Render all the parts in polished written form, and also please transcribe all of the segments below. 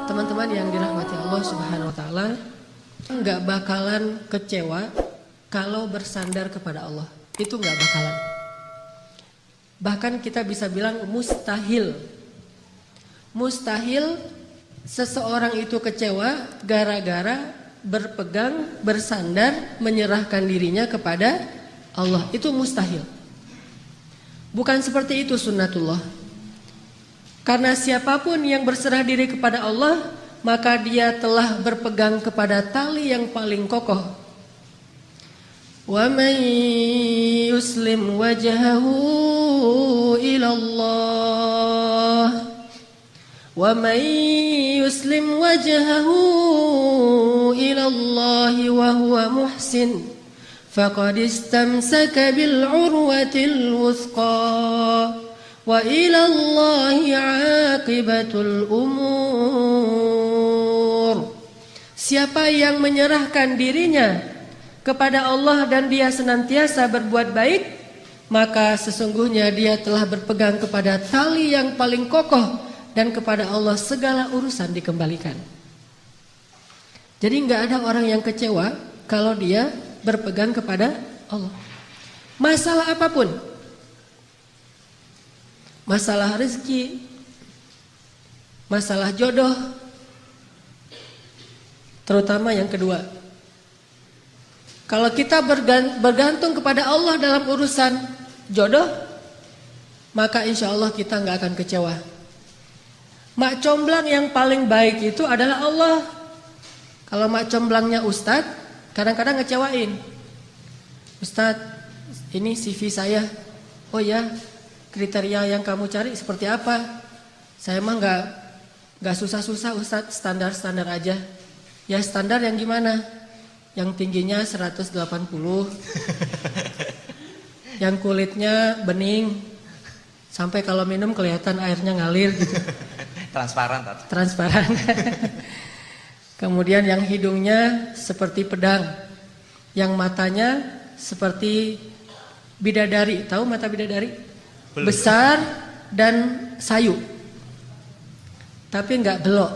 Teman-teman yang dirahmati Allah Subhanahu wa taala, enggak bakalan kecewa kalau bersandar kepada Allah. Itu enggak bakalan. Bahkan kita bisa bilang mustahil. Mustahil seseorang itu kecewa gara-gara berpegang, bersandar, menyerahkan dirinya kepada Allah. Itu mustahil. Bukan seperti itu sunnatullah. Karena siapapun yang berserah diri kepada Allah, maka dia telah berpegang kepada tali yang paling kokoh. Wa man yuslim wajhahu ila Allah, wa man yuslim wajhahu ila Allah wa huwa muhsin, faqad istamsaka bil urwatil wuthqa. Wa ilallahi aqibatul umur. Siapa yang menyerahkan dirinya kepada Allah dan dia senantiasa berbuat baik, maka sesungguhnya dia telah berpegang kepada tali yang paling kokoh, dan kepada Allah segala urusan dikembalikan. Jadi enggak ada orang yang kecewa kalau dia berpegang kepada Allah. Masalah apapun, masalah rezeki, masalah jodoh, terutama yang kedua. Kalau kita bergantung kepada Allah dalam urusan jodoh, maka insya Allah kita nggak akan kecewa. Mak comblang yang paling baik itu adalah Allah. Kalau mak comblangnya ustadz, kadang-kadang ngecewain. Ustadz, ini CV saya. Oh ya, kriteria yang kamu cari seperti apa? Saya mah nggak susah-susah Ustadz, standar-standar aja. Ya standar yang gimana? Yang tingginya 180, yang kulitnya bening, sampai kalau minum kelihatan airnya ngalir gitu. Transparan. Kemudian yang hidungnya seperti pedang, yang matanya seperti bidadari. Tahu mata bidadari? Belum. Besar dan sayu, tapi enggak belok.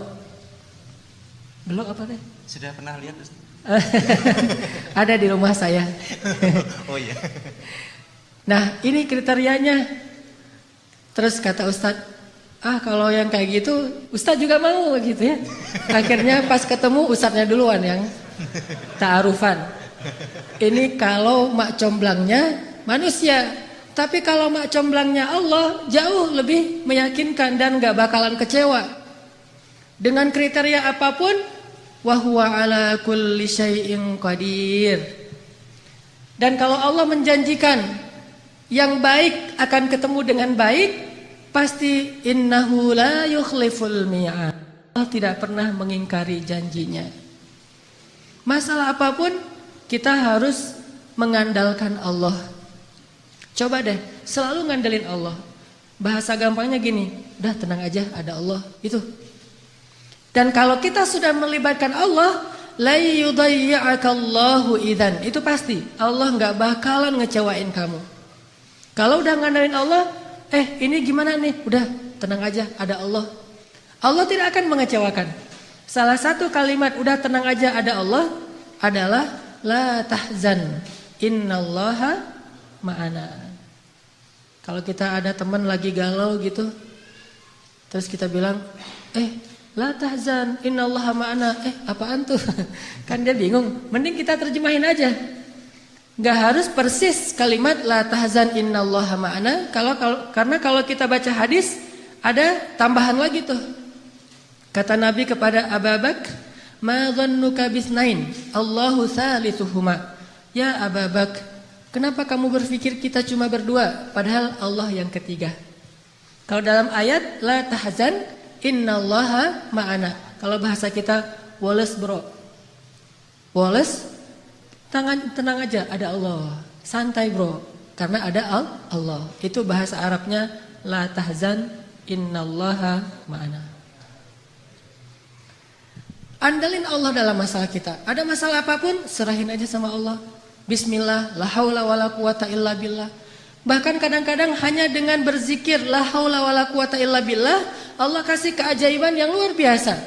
Belok apa deh? Sudah pernah lihat Ustaz? Ada di rumah saya. Oh iya. Nah ini kriterianya. Terus kata Ustadz, kalau yang kayak gitu Ustadz juga mau gitu ya. Akhirnya pas ketemu Ustadznya duluan yang ta'arufan. Ini kalau mak comblangnya manusia. Tapi kalau mak comblangnya Allah, jauh lebih meyakinkan dan gak bakalan kecewa. Dengan kriteria apapun, wa huwa ala kulli syai'in qadir. Dan kalau Allah menjanjikan yang baik akan ketemu dengan baik, pasti innahu la yukhliful mi'ad. Allah tidak pernah mengingkari janjinya. Masalah apapun, kita harus mengandalkan Allah. Coba deh, selalu ngandelin Allah. Bahasa gampangnya gini, udah tenang aja, ada Allah, itu. Dan kalau kita sudah melibatkan Allah, la yudayyi'akallahu idzan. Itu pasti, Allah nggak bakalan ngecewain kamu. Kalau udah ngandelin Allah, ini gimana nih? Udah tenang aja, ada Allah. Allah tidak akan mengecewakan. Salah satu kalimat udah tenang aja, ada Allah adalah la tahzan, innallaha ma'ana. Kalau kita ada teman lagi galau gitu, terus kita bilang, la tahzan, innallaha ma'ana. Apaan tuh? Kan dia bingung. Mending kita terjemahin aja. Gak harus persis kalimat la tahzan, innallaha ma'ana. Karena kalau kita baca hadis, ada tambahan lagi tuh. Kata Nabi kepada Abu Bakar, ma dhannuka bisnain, Allahu thalithuhuma. Ya Abu Bakar, kenapa kamu berpikir kita cuma berdua, padahal Allah yang ketiga? Kalau dalam ayat la tahzan, innallaha ma'ana. Kalau bahasa kita, woles bro, woles, tenang aja, ada Allah. Santai bro, karena ada Allah. Itu bahasa Arabnya la tahzan, innallaha ma'ana. Andalin Allah dalam masalah kita. Ada masalah apapun, serahin aja sama Allah. Bismillah, la haula wala quwata illa billah. Bahkan kadang-kadang hanya dengan berzikir la haula wala quwata illa billah, Allah kasih keajaiban yang luar biasa.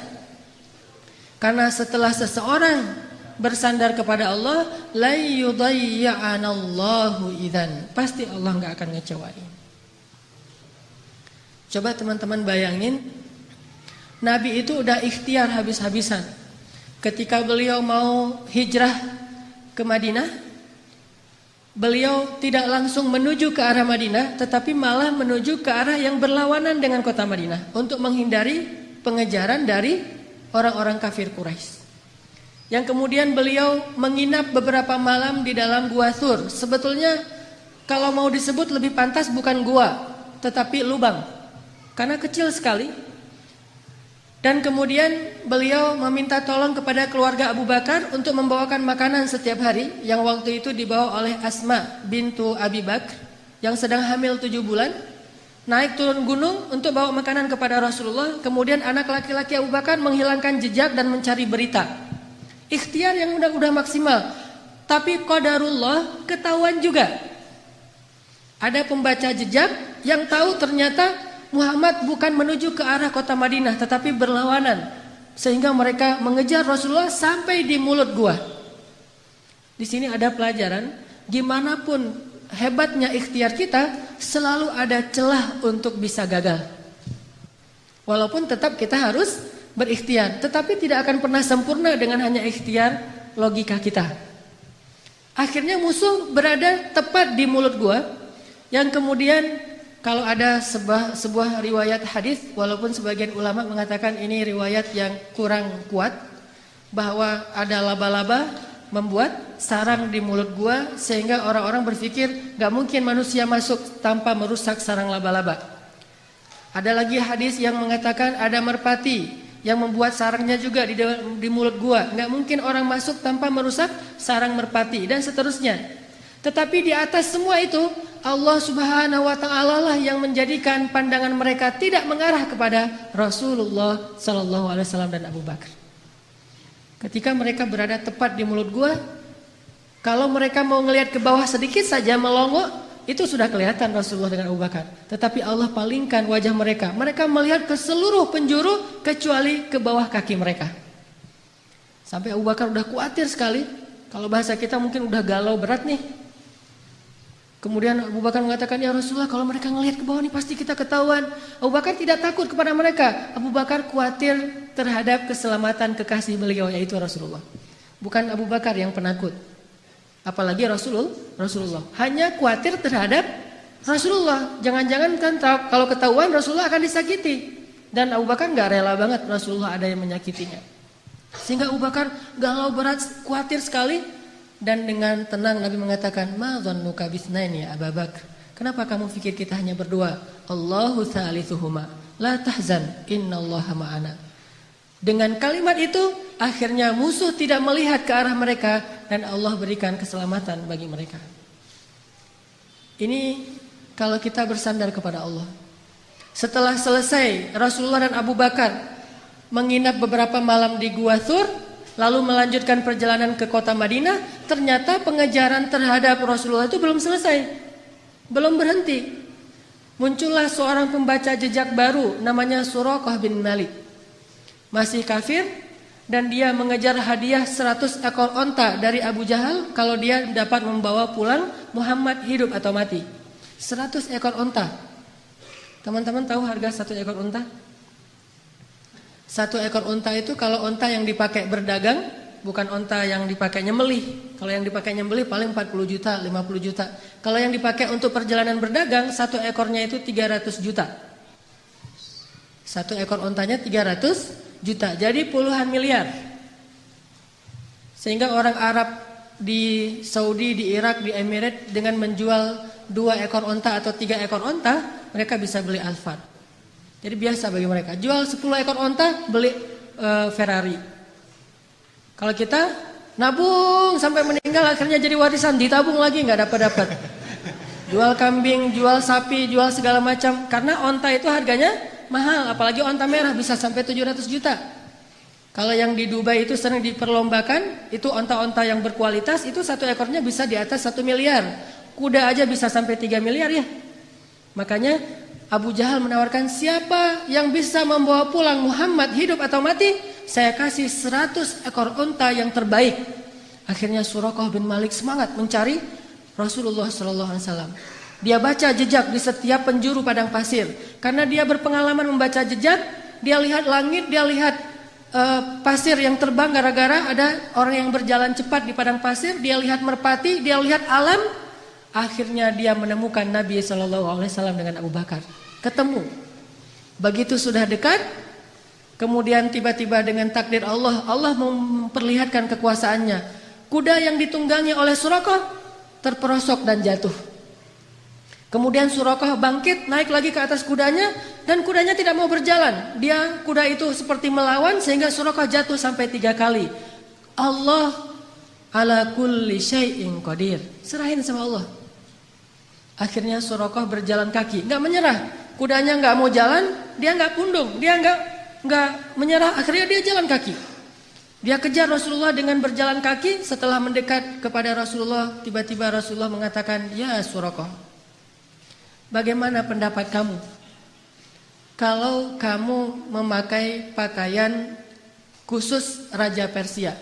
Karena setelah seseorang bersandar kepada Allah, la yudayya'anallahu idzan, pasti Allah enggak akan ngecewain. Coba teman-teman bayangin, Nabi itu udah ikhtiar habis-habisan. Ketika beliau mau hijrah ke Madinah, beliau tidak langsung menuju ke arah Madinah, tetapi malah menuju ke arah yang berlawanan dengan kota Madinah untuk menghindari pengejaran dari orang-orang kafir Quraisy. Yang kemudian beliau menginap beberapa malam di dalam Gua Thur. Sebetulnya kalau mau disebut lebih pantas bukan gua, tetapi lubang, karena kecil sekali. Dan kemudian beliau meminta tolong kepada keluarga Abu Bakar untuk membawakan makanan setiap hari, yang waktu itu dibawa oleh Asma bintu Abi Bakar yang sedang hamil 7 bulan. Naik turun gunung untuk bawa makanan kepada Rasulullah. Kemudian anak laki-laki Abu Bakar menghilangkan jejak dan mencari berita. Ikhtiar yang udah maksimal. Tapi qadarullah, ketahuan juga. Ada pembaca jejak yang tahu ternyata Muhammad bukan menuju ke arah kota Madinah, tetapi berlawanan. Sehingga mereka mengejar Rasulullah sampai di mulut gua. Di sini ada pelajaran, gimana pun hebatnya ikhtiar kita, selalu ada celah untuk bisa gagal. Walaupun tetap kita harus berikhtiar, tetapi tidak akan pernah sempurna dengan hanya ikhtiar logika kita. Akhirnya musuh berada tepat di mulut gua, yang kemudian kalau ada sebuah riwayat hadis, walaupun sebagian ulama mengatakan ini riwayat yang kurang kuat, bahwa ada laba-laba membuat sarang di mulut gua, sehingga orang-orang berpikir gak mungkin manusia masuk tanpa merusak sarang laba-laba. Ada lagi hadis yang mengatakan ada merpati yang membuat sarangnya juga di mulut gua. Gak mungkin orang masuk tanpa merusak sarang merpati, dan seterusnya. Tetapi di atas semua itu, Allah Subhanahu wa ta'ala lah yang menjadikan pandangan mereka tidak mengarah kepada Rasulullah sallallahu alaihi wasallam dan Abu Bakar. Ketika mereka berada tepat di mulut gua, kalau mereka mau ngelihat ke bawah sedikit saja melongo, itu sudah kelihatan Rasulullah dengan Abu Bakar. Tetapi Allah palingkan wajah mereka. Mereka melihat ke seluruh penjuru kecuali ke bawah kaki mereka. Sampai Abu Bakar udah khawatir sekali. Kalau bahasa kita mungkin udah galau berat nih. Kemudian Abu Bakar mengatakan, ya Rasulullah, kalau mereka ngelihat ke bawah nih pasti kita ketahuan. Abu Bakar tidak takut kepada mereka. Abu Bakar khawatir terhadap keselamatan kekasih beliau, yaitu Rasulullah. Bukan Abu Bakar yang penakut. Apalagi Rasulullah. Hanya khawatir terhadap Rasulullah. Jangan-jangan kan kalau ketahuan Rasulullah akan disakiti. Dan Abu Bakar gak rela banget Rasulullah ada yang menyakitinya. Sehingga Abu Bakar galau berat, khawatir sekali. Dan dengan tenang Nabi mengatakan, ma dhannuka bisnaini ya Abu Bakar. Kenapa kamu pikir kita hanya berdua? Allahu thalithuhuma, la tahzan, innallaha ma'ana. Dengan kalimat itu, akhirnya musuh tidak melihat ke arah mereka dan Allah berikan keselamatan bagi mereka. Ini kalau kita bersandar kepada Allah. Setelah selesai Rasulullah dan Abu Bakar menginap beberapa malam di Gua Thur, lalu melanjutkan perjalanan ke kota Madinah, ternyata pengejaran terhadap Rasulullah itu belum selesai. Belum berhenti. Muncullah seorang pembaca jejak baru namanya Suraqah bin Malik. Masih kafir dan dia mengejar hadiah 100 ekor onta dari Abu Jahal kalau dia dapat membawa pulang Muhammad hidup atau mati. 100 ekor onta. Teman-teman tahu harga 1 ekor onta? 1 ekor onta itu kalau onta yang dipakai berdagang, bukan onta yang dipakai nyembelih. Kalau yang dipakai nyembelih paling 40 juta, 50 juta. Kalau yang dipakai untuk perjalanan berdagang, 1 ekornya itu 300 juta. 1 ekor ontanya 300 juta, jadi puluhan miliar. Sehingga orang Arab di Saudi, di Irak, di Emirat dengan menjual 2 ekor onta atau 3 ekor onta, mereka bisa beli Alphard. Jadi biasa bagi mereka. Jual 10 ekor onta, beli Ferrari. Kalau kita nabung sampai meninggal, akhirnya jadi warisan, ditabung lagi nggak dapat. Jual kambing, jual sapi, jual segala macam. Karena onta itu harganya mahal, apalagi onta merah bisa sampai 700 juta. Kalau yang di Dubai itu sering diperlombakan, itu onta-onta yang berkualitas, itu 1 ekornya bisa di atas 1 miliar. kuda aja bisa sampai 3 miliar ya. Makanya Abu Jahal menawarkan, siapa yang bisa membawa pulang Muhammad hidup atau mati, saya kasih 100 ekor unta yang terbaik. Akhirnya Suraqah bin Malik semangat mencari Rasulullah SAW. Dia baca jejak di setiap penjuru padang pasir. Karena dia berpengalaman membaca jejak, dia lihat langit, dia lihat pasir yang terbang gara-gara ada orang yang berjalan cepat di padang pasir. Dia lihat merpati, dia lihat alam. Akhirnya dia menemukan Nabi SAW dengan Abu Bakar. Ketemu. Begitu sudah dekat, kemudian tiba-tiba dengan takdir Allah, Allah memperlihatkan kekuasaannya. Kuda yang ditunggangi oleh Suraqah terperosok dan jatuh. Kemudian Suraqah bangkit, naik lagi ke atas kudanya, dan kudanya tidak mau berjalan. Kuda itu seperti melawan sehingga Suraqah jatuh sampai 3 kali. Allah ala kulli syai'in qadir. Serahin sama Allah. Akhirnya Suraqah berjalan kaki, nggak menyerah. Kudanya nggak mau jalan, dia nggak pundung, dia nggak menyerah. Akhirnya dia jalan kaki. Dia kejar Rasulullah dengan berjalan kaki. Setelah mendekat kepada Rasulullah, tiba-tiba Rasulullah mengatakan, ya Suraqah, bagaimana pendapat kamu kalau kamu memakai pakaian khusus Raja Persia?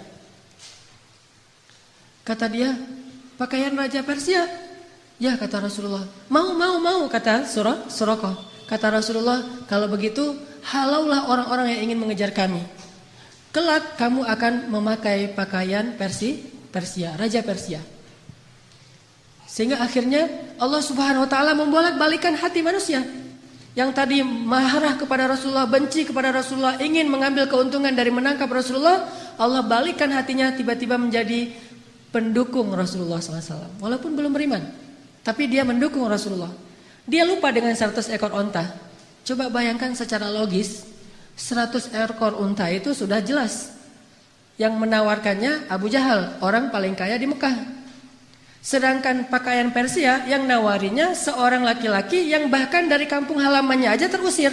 Kata dia, pakaian Raja Persia? Ya, kata Rasulullah. Mau, kata Suraqah. Kata Rasulullah, kalau begitu halaulah orang-orang yang ingin mengejar kami. Kelak kamu akan memakai pakaian Persia, Raja Persia. Sehingga akhirnya Allah Subhanahu wa taala membolak-balikan hati manusia. Yang tadi marah kepada Rasulullah, benci kepada Rasulullah, ingin mengambil keuntungan dari menangkap Rasulullah, Allah balikkan hatinya tiba-tiba menjadi pendukung Rasulullah SAW. Walaupun belum beriman, tapi dia mendukung Rasulullah. Dia lupa dengan 100 ekor unta. Coba bayangkan secara logis, 100 ekor unta itu sudah jelas. Yang menawarkannya Abu Jahal, orang paling kaya di Mekah. Sedangkan pakaian Persia yang nawarinya seorang laki-laki yang bahkan dari kampung halamannya aja terusir.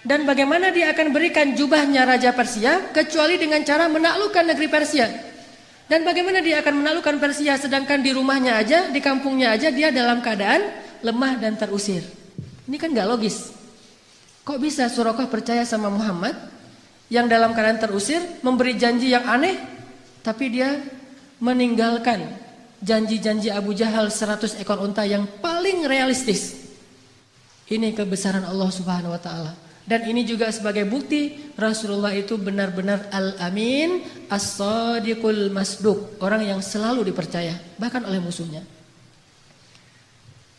Dan bagaimana dia akan berikan jubahnya Raja Persia kecuali dengan cara menaklukkan negeri Persia. Dan bagaimana dia akan menaklukkan Persia sedangkan di rumahnya aja, di kampungnya aja dia dalam keadaan lemah dan terusir. Ini kan gak logis. Kok bisa Suraqah percaya sama Muhammad yang dalam keadaan terusir, memberi janji yang aneh, tapi dia meninggalkan janji-janji Abu Jahal 100 ekor unta yang paling realistis. Ini kebesaran Allah Subhanahu wa taala. Dan ini juga sebagai bukti Rasulullah itu benar-benar al-amin, as-sadiqul masduq, orang yang selalu dipercaya bahkan oleh musuhnya.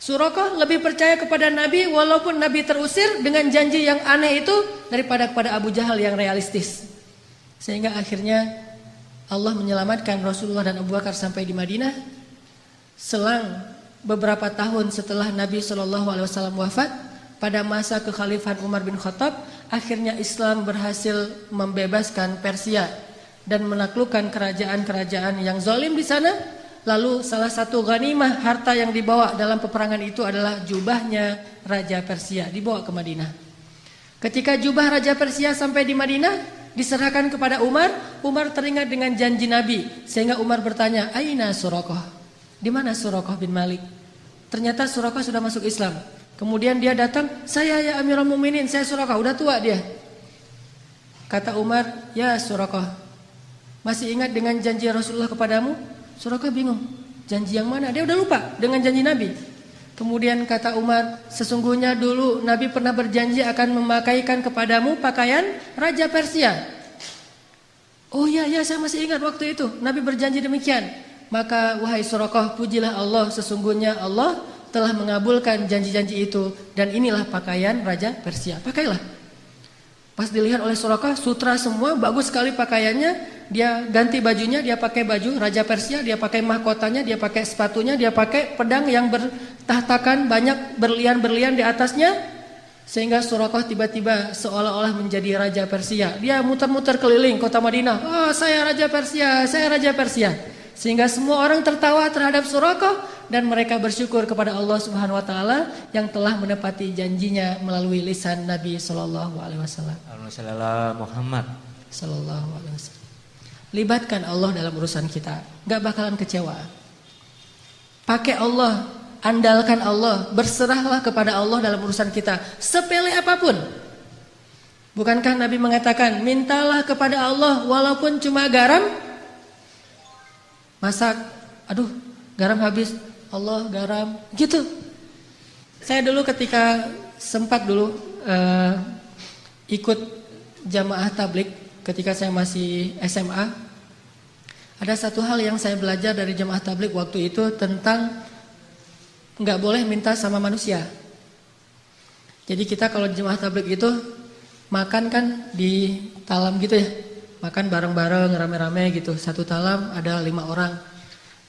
Suraqah lebih percaya kepada Nabi walaupun Nabi terusir dengan janji yang aneh itu daripada kepada Abu Jahal yang realistis. Sehingga akhirnya Allah menyelamatkan Rasulullah dan Abu Bakar sampai di Madinah. Selang beberapa tahun setelah Nabi SAW wafat, pada masa kekhalifahan Umar bin Khattab, akhirnya Islam berhasil membebaskan Persia dan menaklukkan kerajaan-kerajaan yang zalim di sana. Lalu salah satu ghanimah harta yang dibawa dalam peperangan itu adalah jubahnya Raja Persia, dibawa ke Madinah. Ketika jubah Raja Persia sampai di Madinah, diserahkan kepada Umar. Umar teringat dengan janji Nabi, sehingga Umar bertanya, Aina Suraqah? Di mana Suraqah bin Malik? Ternyata Suraqah sudah masuk Islam. Kemudian dia datang, saya ya Amirul Mukminin, saya Suraqah, udah tua dia. Kata Umar, ya Suraqah, masih ingat dengan janji Rasulullah kepadamu? Suraqah bingung, janji yang mana? Dia udah lupa dengan janji Nabi. Kemudian kata Umar, sesungguhnya dulu Nabi pernah berjanji akan memakaikan kepadamu pakaian Raja Persia. Oh ya, saya masih ingat waktu itu Nabi berjanji demikian. Maka wahai Suraqah, pujilah Allah, sesungguhnya Allah telah mengabulkan janji-janji itu. Dan inilah pakaian Raja Persia, pakailah. Pas dilihat oleh Suraqah, sutra semua, bagus sekali pakaiannya. Dia ganti bajunya, dia pakai baju Raja Persia, dia pakai mahkotanya, dia pakai sepatunya, dia pakai pedang yang bertahtakan banyak berlian-berlian di atasnya. Sehingga Suraqah tiba-tiba seolah-olah menjadi Raja Persia. Dia muter-muter keliling kota Madinah. Oh, saya Raja Persia, saya Raja Persia. Sehingga semua orang tertawa terhadap Suraqah dan mereka bersyukur kepada Allah Subhanahu wa taala yang telah menepati janjinya melalui lisan Nabi sallallahu alaihi wasallam. Muhammad sallallahu alaihi wasallam. Libatkan Allah dalam urusan kita, gak bakalan kecewa. pakai Allah, andalkan Allah, berserahlah kepada Allah dalam urusan kita, sepele apapun. Bukankah Nabi mengatakan, mintalah kepada Allah walaupun cuma garam? Masak, aduh garam habis, Allah garam, gitu. Saya dulu ketika sempat dulu ikut jamaah tablik ketika saya masih SMA, ada satu hal yang saya belajar dari jamaah tablik waktu itu tentang nggak boleh minta sama manusia. Jadi kita kalau jamaah tablik itu makan kan di talam gitu ya, makan bareng-bareng rame-rame gitu, satu talam ada 5 orang.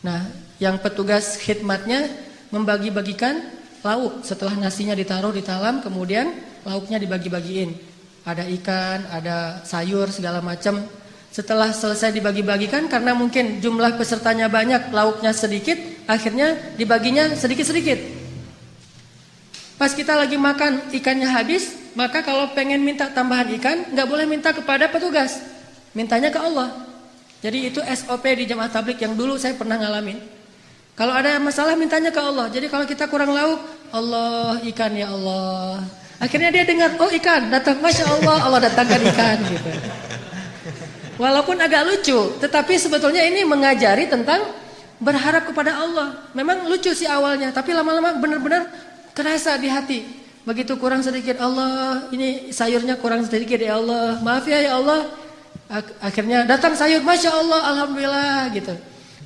Nah, yang petugas khidmatnya membagi-bagikan lauk setelah nasinya ditaruh di talam, kemudian lauknya dibagi-bagiin. Ada ikan, ada sayur segala macam. Setelah selesai dibagi-bagikan, karena mungkin jumlah pesertanya banyak, lauknya sedikit, akhirnya dibaginya sedikit-sedikit. Pas kita lagi makan, ikannya habis, maka kalau pengen minta tambahan ikan, nggak boleh minta kepada petugas, mintanya ke Allah. Jadi itu SOP di jamaah tablik yang dulu saya pernah ngalamin. Kalau ada masalah mintanya ke Allah. Jadi kalau kita kurang lauk, Allah ikan ya Allah. Akhirnya dia dengar, oh ikan datang, Masya Allah, Allah datangkan ikan gitu. Walaupun agak lucu, tetapi sebetulnya ini mengajari tentang berharap kepada Allah. Memang lucu sih awalnya, tapi lama-lama benar-benar kerasa di hati. Begitu kurang sedikit, Allah ini sayurnya kurang sedikit ya Allah, maaf ya Allah. Akhirnya datang sayur, Masya Allah, Alhamdulillah gitu.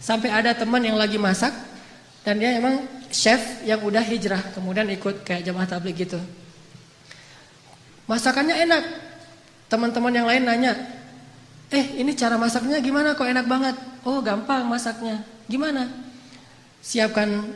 Sampai ada teman yang lagi masak dan dia emang chef yang udah hijrah, kemudian ikut kayak jamaah tabligh gitu. Masakannya enak. Teman-teman yang lain nanya, ini cara masaknya gimana kok enak banget? Oh gampang masaknya. Gimana? Siapkan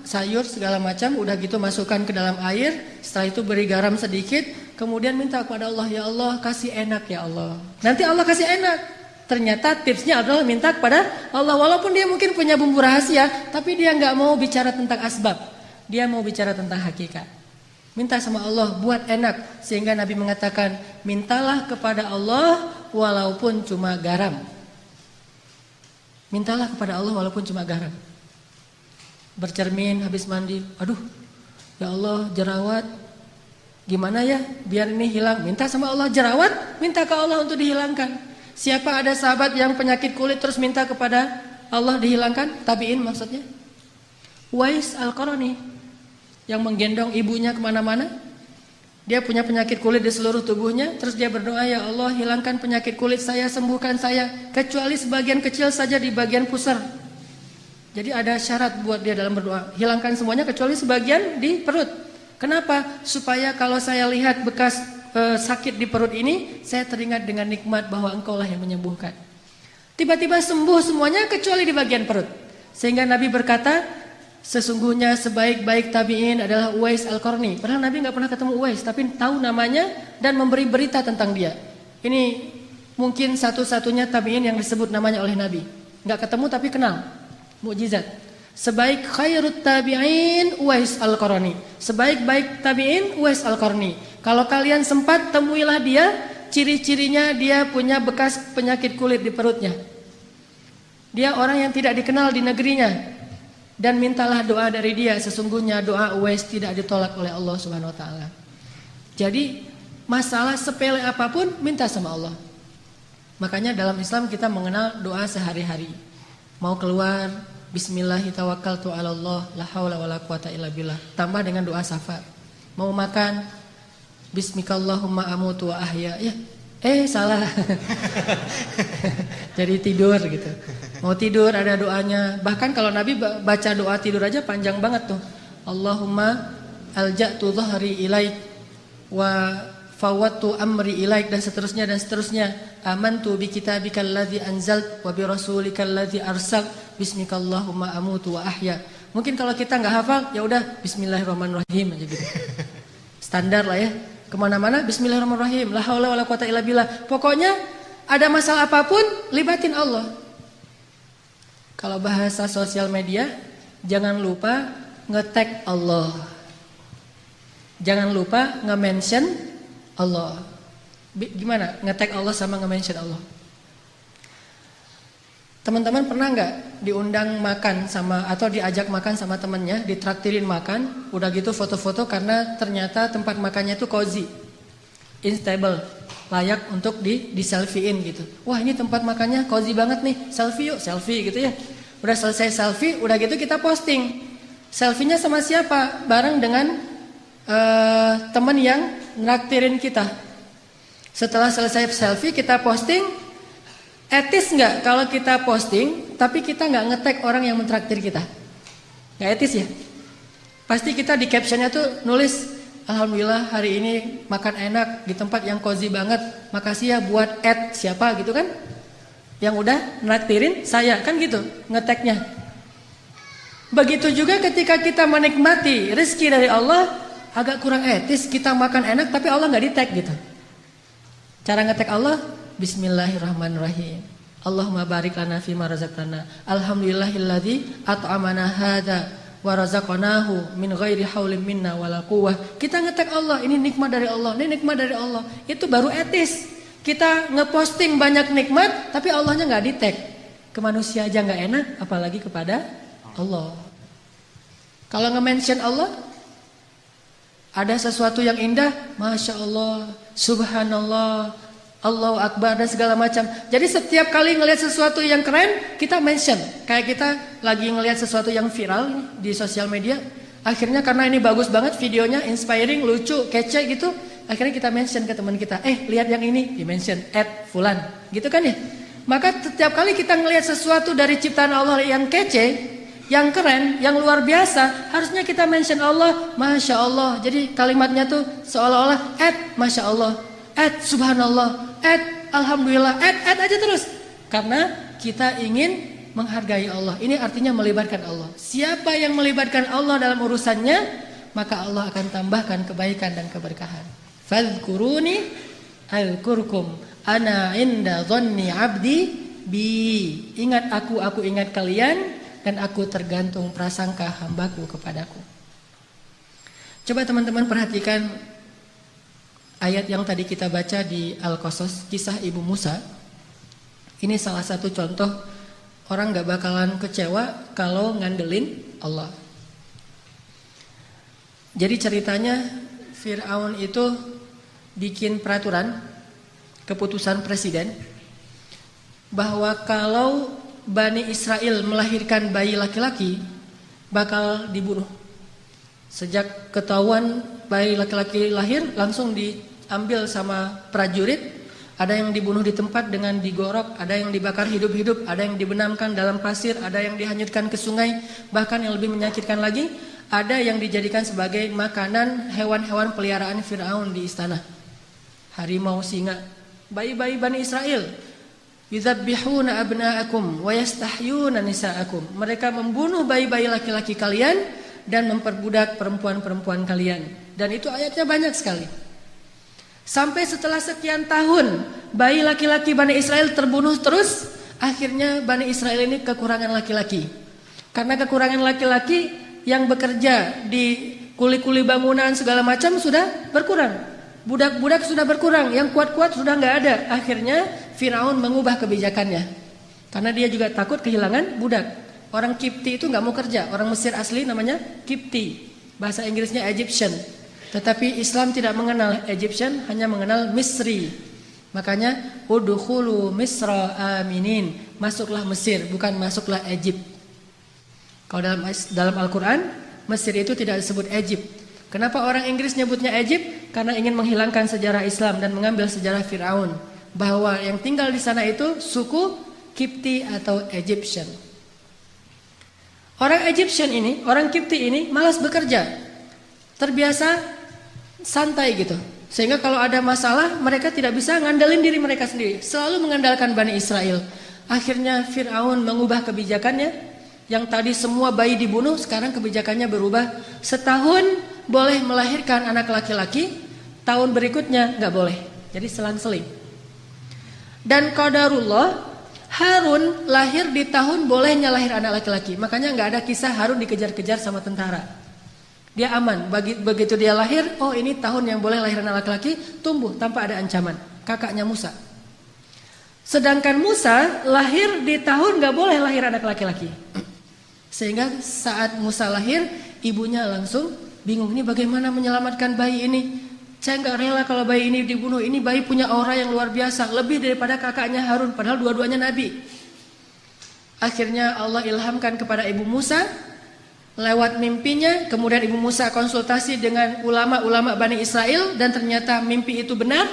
sayur segala macam, udah gitu masukkan ke dalam air, setelah itu beri garam sedikit, kemudian minta kepada Allah, ya Allah kasih enak ya Allah. Nanti Allah kasih enak. Ternyata tipsnya adalah minta kepada Allah. Walaupun dia mungkin punya bumbu rahasia, tapi dia nggak mau bicara tentang asbab. Dia mau bicara tentang hakikat. Minta sama Allah buat enak. Sehingga Nabi mengatakan, mintalah kepada Allah walaupun cuma garam. Mintalah kepada Allah walaupun cuma garam. Bercermin habis mandi, aduh ya Allah jerawat, gimana ya biar ini hilang. Minta sama Allah jerawat, minta ke Allah untuk dihilangkan. Siapa ada sahabat yang penyakit kulit terus minta kepada Allah dihilangkan? Tabi'in maksudnya. Uwais Al-Qarani yang menggendong ibunya kemana-mana. Dia punya penyakit kulit di seluruh tubuhnya. Terus dia berdoa, ya Allah hilangkan penyakit kulit saya, sembuhkan saya. Kecuali sebagian kecil saja di bagian pusar. Jadi ada syarat buat dia dalam berdoa. Hilangkan semuanya kecuali sebagian di perut. Kenapa? Supaya kalau saya lihat bekas sakit di perut ini, saya teringat dengan nikmat bahwa Engkaulah yang menyembuhkan. Tiba-tiba sembuh semuanya kecuali di bagian perut. Sehingga Nabi berkata, sesungguhnya sebaik-baik tabi'in adalah Uwais Al-Qarni. Padahal Nabi nggak pernah ketemu Uwais, tapi tahu namanya dan memberi berita tentang dia. Ini mungkin satu-satunya tabi'in yang disebut namanya oleh Nabi. Nggak ketemu tapi kenal. Mukjizat. Sebaik khairut tabi'in Uwais Al-Qarni. Sebaik-baik tabi'in Uwais Al-Qarni. Kalau kalian sempat temuilah dia, ciri-cirinya dia punya bekas penyakit kulit di perutnya. Dia orang yang tidak dikenal di negerinya. Dan mintalah doa dari dia, sesungguhnya doa Uwais tidak ditolak oleh Allah Subhanahu wa taala. Jadi masalah sepele apapun minta sama Allah. Makanya dalam Islam kita mengenal doa sehari-hari. Mau keluar, bismillahirrahmanirrahim, Allah, la haula wala quwata illa billah. Tambah dengan doa syafaat. Mau makan, bismikallahumma amutu wa ahya. Ya, salah. Jadi tidur gitu. Mau tidur ada doanya. Bahkan kalau Nabi baca doa tidur aja panjang banget tuh. Allahumma alja'tu dhahri ilaik wa fawattu amri ilaik, dan seterusnya dan seterusnya. Amantu bi kitabikal ladzi anzalt wa bi rasulikal ladzi arsal bismikallahumma amutu wa ahya. Mungkin kalau kita nggak hafal, ya udah bismillahirrahmanirrahim aja gitu. Standar lah ya. Kemana-mana bismillahirrahmanirrahim, la haula wala quwata illa billah. Pokoknya ada masalah apapun libatin Allah. Kalau bahasa sosial media, jangan lupa nge-tag Allah. Jangan lupa nge-mention Allah. Gimana nge-tag Allah sama nge-mention Allah? Teman-teman pernah nggak diundang makan sama atau diajak makan sama temennya, ditraktirin makan, udah gitu foto-foto karena ternyata tempat makannya itu cozy, instable, layak untuk di selfie-in gitu. Wah ini tempat makannya cozy banget nih, selfie yuk, selfie gitu ya. Udah selesai selfie, udah gitu kita posting. Selfie-nya sama siapa? Bareng dengan teman yang nraktirin kita. Setelah selesai selfie kita posting. Etis nggak kalau kita posting, tapi kita nggak nge-tag orang yang mentraktir kita? Nggak etis ya? Pasti kita di captionnya tuh nulis, alhamdulillah hari ini makan enak di tempat yang cozy banget. Makasih ya buat siapa gitu kan? Yang udah nraktirin saya kan gitu nge-tagnya. Begitu juga ketika kita menikmati rezeki dari Allah, agak kurang etis kita makan enak tapi Allah nggak di-tag gitu. Cara nge-tag Allah, Bismillahirrahmanirrahim. Allahumma barik lana fima razaqtana. Alhamdulillahilladzi at'amana hadza wa razaqnahu min ghairi haulin minna wala quwwah. Kita nge-tag Allah, ini nikmat dari Allah, ini nikmat dari Allah. Itu baru etis. Kita ngeposting banyak nikmat tapi Allahnya nggak di-tag. Ke manusia aja nggak enak, apalagi kepada Allah. Kalau nge-mention Allah, ada sesuatu yang indah, Masya Allah, Subhanallah, Allahu Akbar dan segala macam. Jadi setiap kali ngelihat sesuatu yang keren, kita mention. Kayak kita lagi ngelihat sesuatu yang viral di sosial media, akhirnya karena ini bagus banget videonya, inspiring, lucu, kece gitu, akhirnya kita mention ke teman kita, lihat yang ini, di mention @fulan, gitu kan ya. Maka setiap kali kita ngelihat sesuatu dari ciptaan Allah yang kece, yang keren, yang luar biasa, harusnya kita mention Allah, Masya Allah. Jadi kalimatnya tuh seolah-olah Masya Allah, Subhanallah, Alhamdulillah, aja terus. Karena kita ingin menghargai Allah. Ini artinya melibatkan Allah. Siapa yang melibatkan Allah dalam urusannya, maka Allah akan tambahkan kebaikan dan keberkahan. Fadhkuruni azkurkum ana inda dhanni abdi bi. Ingat aku ingat kalian, dan aku tergantung prasangka hambaku kepadaku. Coba teman-teman perhatikan ayat yang tadi kita baca di Al-Qasas, kisah Ibu Musa. Ini salah satu contoh orang gak bakalan kecewa kalau ngandelin Allah. Jadi ceritanya Fir'aun itu bikin peraturan, keputusan presiden, bahwa kalau Bani Israel melahirkan bayi laki-laki bakal dibunuh. Sejak ketahuan bayi laki-laki lahir, langsung diambil sama prajurit. Ada yang dibunuh di tempat dengan digorok, ada yang dibakar hidup-hidup, ada yang dibenamkan dalam pasir, ada yang dihanyutkan ke sungai. Bahkan yang lebih menyakitkan lagi, ada yang dijadikan sebagai makanan hewan-hewan peliharaan Fir'aun di istana. Harimau, singa, bayi-bayi Bani Israel. Yudzabbihuna abna'akum wa yastahyuna nisa'akum. Mereka membunuh bayi-bayi laki-laki kalian dan memperbudak perempuan-perempuan kalian. Dan itu ayatnya banyak sekali. Sampai setelah sekian tahun bayi laki-laki Bani Israel terbunuh terus, akhirnya Bani Israel ini kekurangan laki-laki. Karena kekurangan laki-laki yang bekerja di kuli-kuli bangunan segala macam sudah berkurang. Budak-budak sudah berkurang, yang kuat-kuat sudah nggak ada. Akhirnya Firaun mengubah kebijakannya. Karena dia juga takut kehilangan budak. Orang Kipti itu nggak mau kerja. Orang Mesir asli namanya Kipti. Bahasa Inggrisnya Egyptian. Tetapi Islam tidak mengenal Egyptian, hanya mengenal Misri. Makanya udkhulu Misra aminin. Masuklah Mesir, bukan masuklah Egypt. Kalau dalam Al-Quran, Mesir itu tidak disebut Egypt. Kenapa orang Inggris nyebutnya Egypt? Karena ingin menghilangkan sejarah Islam dan mengambil sejarah Fir'aun. Bahwa yang tinggal di sana itu suku Kipti atau Egyptian. Orang Egyptian ini, orang Kipti ini malas bekerja. Terbiasa santai gitu. Sehingga kalau ada masalah mereka tidak bisa ngandelin diri mereka sendiri. Selalu mengandalkan Bani Israel. Akhirnya Fir'aun mengubah kebijakannya. Yang tadi semua bayi dibunuh, sekarang kebijakannya berubah. Setahun boleh melahirkan anak laki-laki, tahun berikutnya nggak boleh. Jadi selang-seling. Dan qadarullah, Harun lahir di tahun bolehnya lahir anak laki-laki. Makanya nggak ada kisah Harun dikejar-kejar sama tentara. Dia aman. Begitu dia lahir, oh ini tahun yang boleh lahir anak laki-laki, tumbuh tanpa ada ancaman. Kakaknya Musa. Sedangkan Musa lahir di tahun gak boleh lahir anak laki-laki. Sehingga saat Musa lahir, ibunya langsung bingung, ini bagaimana menyelamatkan bayi ini. Saya gak rela kalau bayi ini dibunuh. Ini bayi punya aura yang luar biasa, lebih daripada kakaknya Harun, padahal dua-duanya nabi. Akhirnya Allah ilhamkan kepada ibu Musa lewat mimpinya. Kemudian ibu Musa konsultasi dengan ulama-ulama Bani Israel, dan ternyata mimpi itu benar.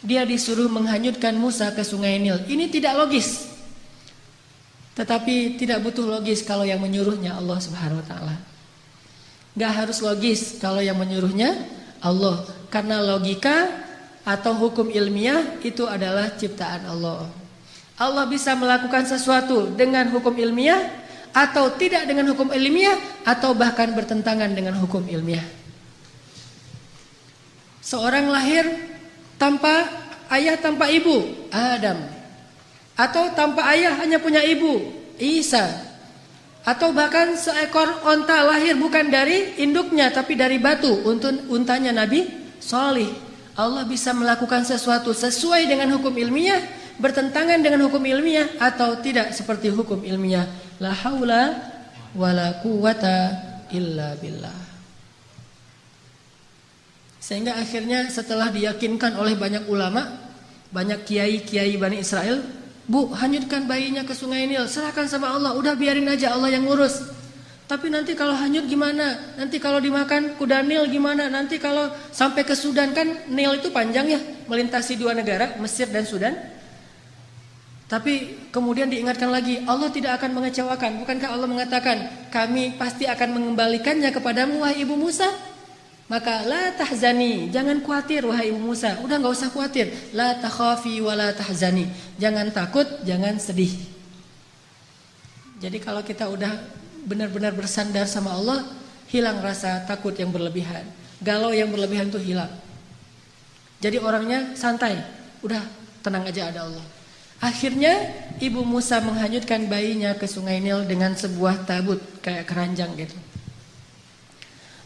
Dia disuruh menghanyutkan Musa ke sungai Nil. Ini tidak logis. Tetapi tidak butuh logis kalau yang menyuruhnya Allah Subhanahu wa taala. Gak harus logis kalau yang menyuruhnya Allah. Karena logika atau hukum ilmiah itu adalah ciptaan Allah. Allah bisa melakukan sesuatu dengan hukum ilmiah, atau tidak dengan hukum ilmiah, atau bahkan bertentangan dengan hukum ilmiah. Seorang lahir tanpa ayah, tanpa ibu, Adam. Atau tanpa ayah hanya punya ibu, Isa. Atau bahkan seekor onta lahir bukan dari induknya tapi dari batu, untanya Nabi Shalih. Allah bisa melakukan sesuatu sesuai dengan hukum ilmiah, bertentangan dengan hukum ilmiah, atau tidak seperti hukum ilmiah. La haula wala quwata illa billah. Sehingga akhirnya setelah diyakinkan oleh banyak ulama, banyak kiai-kiai Bani Israel, Bu, hanyutkan bayinya ke sungai Nil, serahkan sama Allah, udah biarin aja Allah yang ngurus. Tapi nanti kalau hanyut gimana? Nanti kalau dimakan kuda Nil gimana? Nanti kalau sampai ke Sudan, kan Nil itu panjang ya, melintasi dua negara, Mesir dan Sudan. Tapi kemudian diingatkan lagi, Allah tidak akan mengecewakan. Bukankah Allah mengatakan, kami pasti akan mengembalikannya kepadamu wahai ibu Musa? Maka la tahzani, jangan khawatir wahai ibu Musa. Udah gak usah khawatir. La takhafi wa la tahzani, jangan takut, jangan sedih. Jadi kalau kita udah benar-benar bersandar sama Allah, hilang rasa takut yang berlebihan, galau yang berlebihan itu hilang. Jadi orangnya santai, udah tenang aja ada Allah. Akhirnya ibu Musa menghanyutkan bayinya ke sungai Nil dengan sebuah tabut kayak keranjang gitu.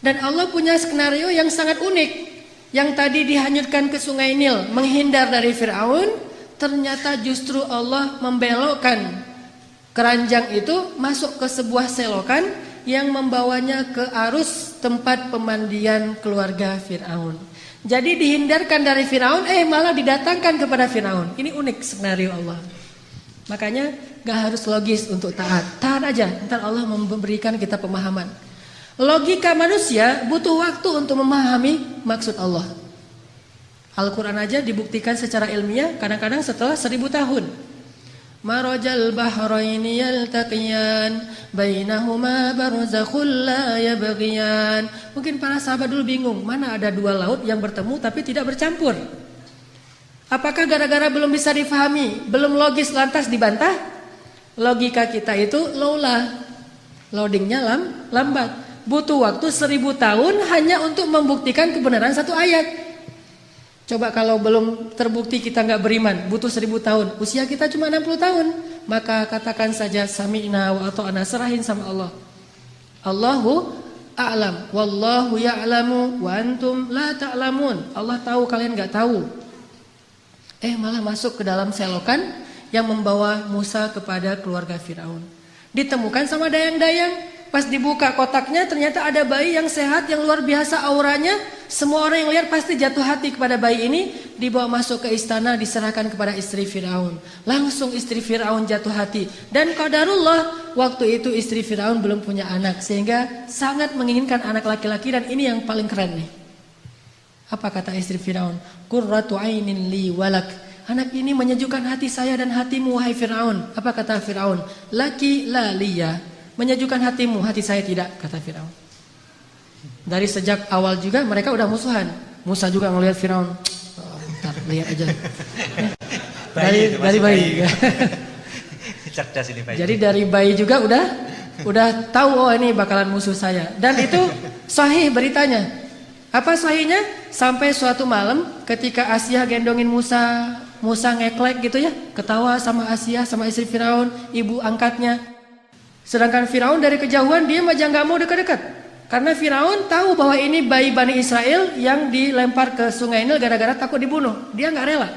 Dan Allah punya skenario yang sangat unik. Yang tadi dihanyutkan ke sungai Nil menghindar dari Fir'aun, ternyata justru Allah membelokkan keranjang itu masuk ke sebuah selokan yang membawanya ke arus tempat pemandian keluarga Fir'aun. Jadi dihindarkan dari Fir'aun, malah didatangkan kepada Fir'aun. Ini unik skenario Allah. Makanya gak harus logis untuk taat. Taat aja, ntar Allah memberikan kita pemahaman. Logika manusia butuh waktu untuk memahami maksud Allah. Al-Quran aja dibuktikan secara ilmiah kadang-kadang setelah 1000 tahun. Marajal bahraini yaltaqiyan bainahuma barzakhul la yabghiyan. Mungkin para sahabat dulu bingung, mana ada dua laut yang bertemu tapi tidak bercampur. Apakah gara-gara belum bisa difahami, belum logis lantas dibantah? Logika kita itu loadingnya lambat. Butuh waktu 1000 tahun hanya untuk membuktikan kebenaran satu ayat. Coba kalau belum terbukti kita gak beriman, butuh 1000 tahun. Usia kita cuma 60 tahun. Maka katakan saja sami'na wa ata'na, serahin sama Allah. Allahu a'lam, wallahu ya'lamu wa antum la ta'lamun. Allah tahu, kalian gak tahu. Malah masuk ke dalam selokan yang membawa Musa kepada keluarga Fir'aun. Ditemukan sama dayang-dayang. Pas dibuka kotaknya ternyata ada bayi yang sehat, yang luar biasa auranya. Semua orang yang lihat pasti jatuh hati kepada bayi ini. Dibawa masuk ke istana, diserahkan kepada istri Fir'aun. Langsung istri Fir'aun jatuh hati. Dan qadarullah, waktu itu istri Fir'aun belum punya anak, sehingga sangat menginginkan anak laki-laki. Dan ini yang paling keren nih. Apa kata istri Fir'aun? Qurratu ainin li walak. Anak ini menyejukkan hati saya dan hatimu wahai Fir'aun. Apa kata Fir'aun? Laki la liya. Menyejukkan hatimu, hati saya tidak, kata Fir'aun. Dari sejak awal juga mereka udah musuhan. Musa juga ngelihat Fir'aun. Bentar, lihat aja. Dari bayi. Cerdas ini bayi. Jadi dari bayi juga udah tahu, ini bakalan musuh saya. Dan itu sahih beritanya. Apa sahihnya? Sampai suatu malam ketika Asia gendongin Musa ngeklek gitu ya, ketawa sama Asia, sama istri Fir'aun, ibu angkatnya. Sedangkan Fir'aun dari kejauhan dia aja gak mau dekat-dekat. Karena Fir'aun tahu bahwa ini bayi Bani Israel yang dilempar ke sungai Nil gara-gara takut dibunuh. Dia gak rela.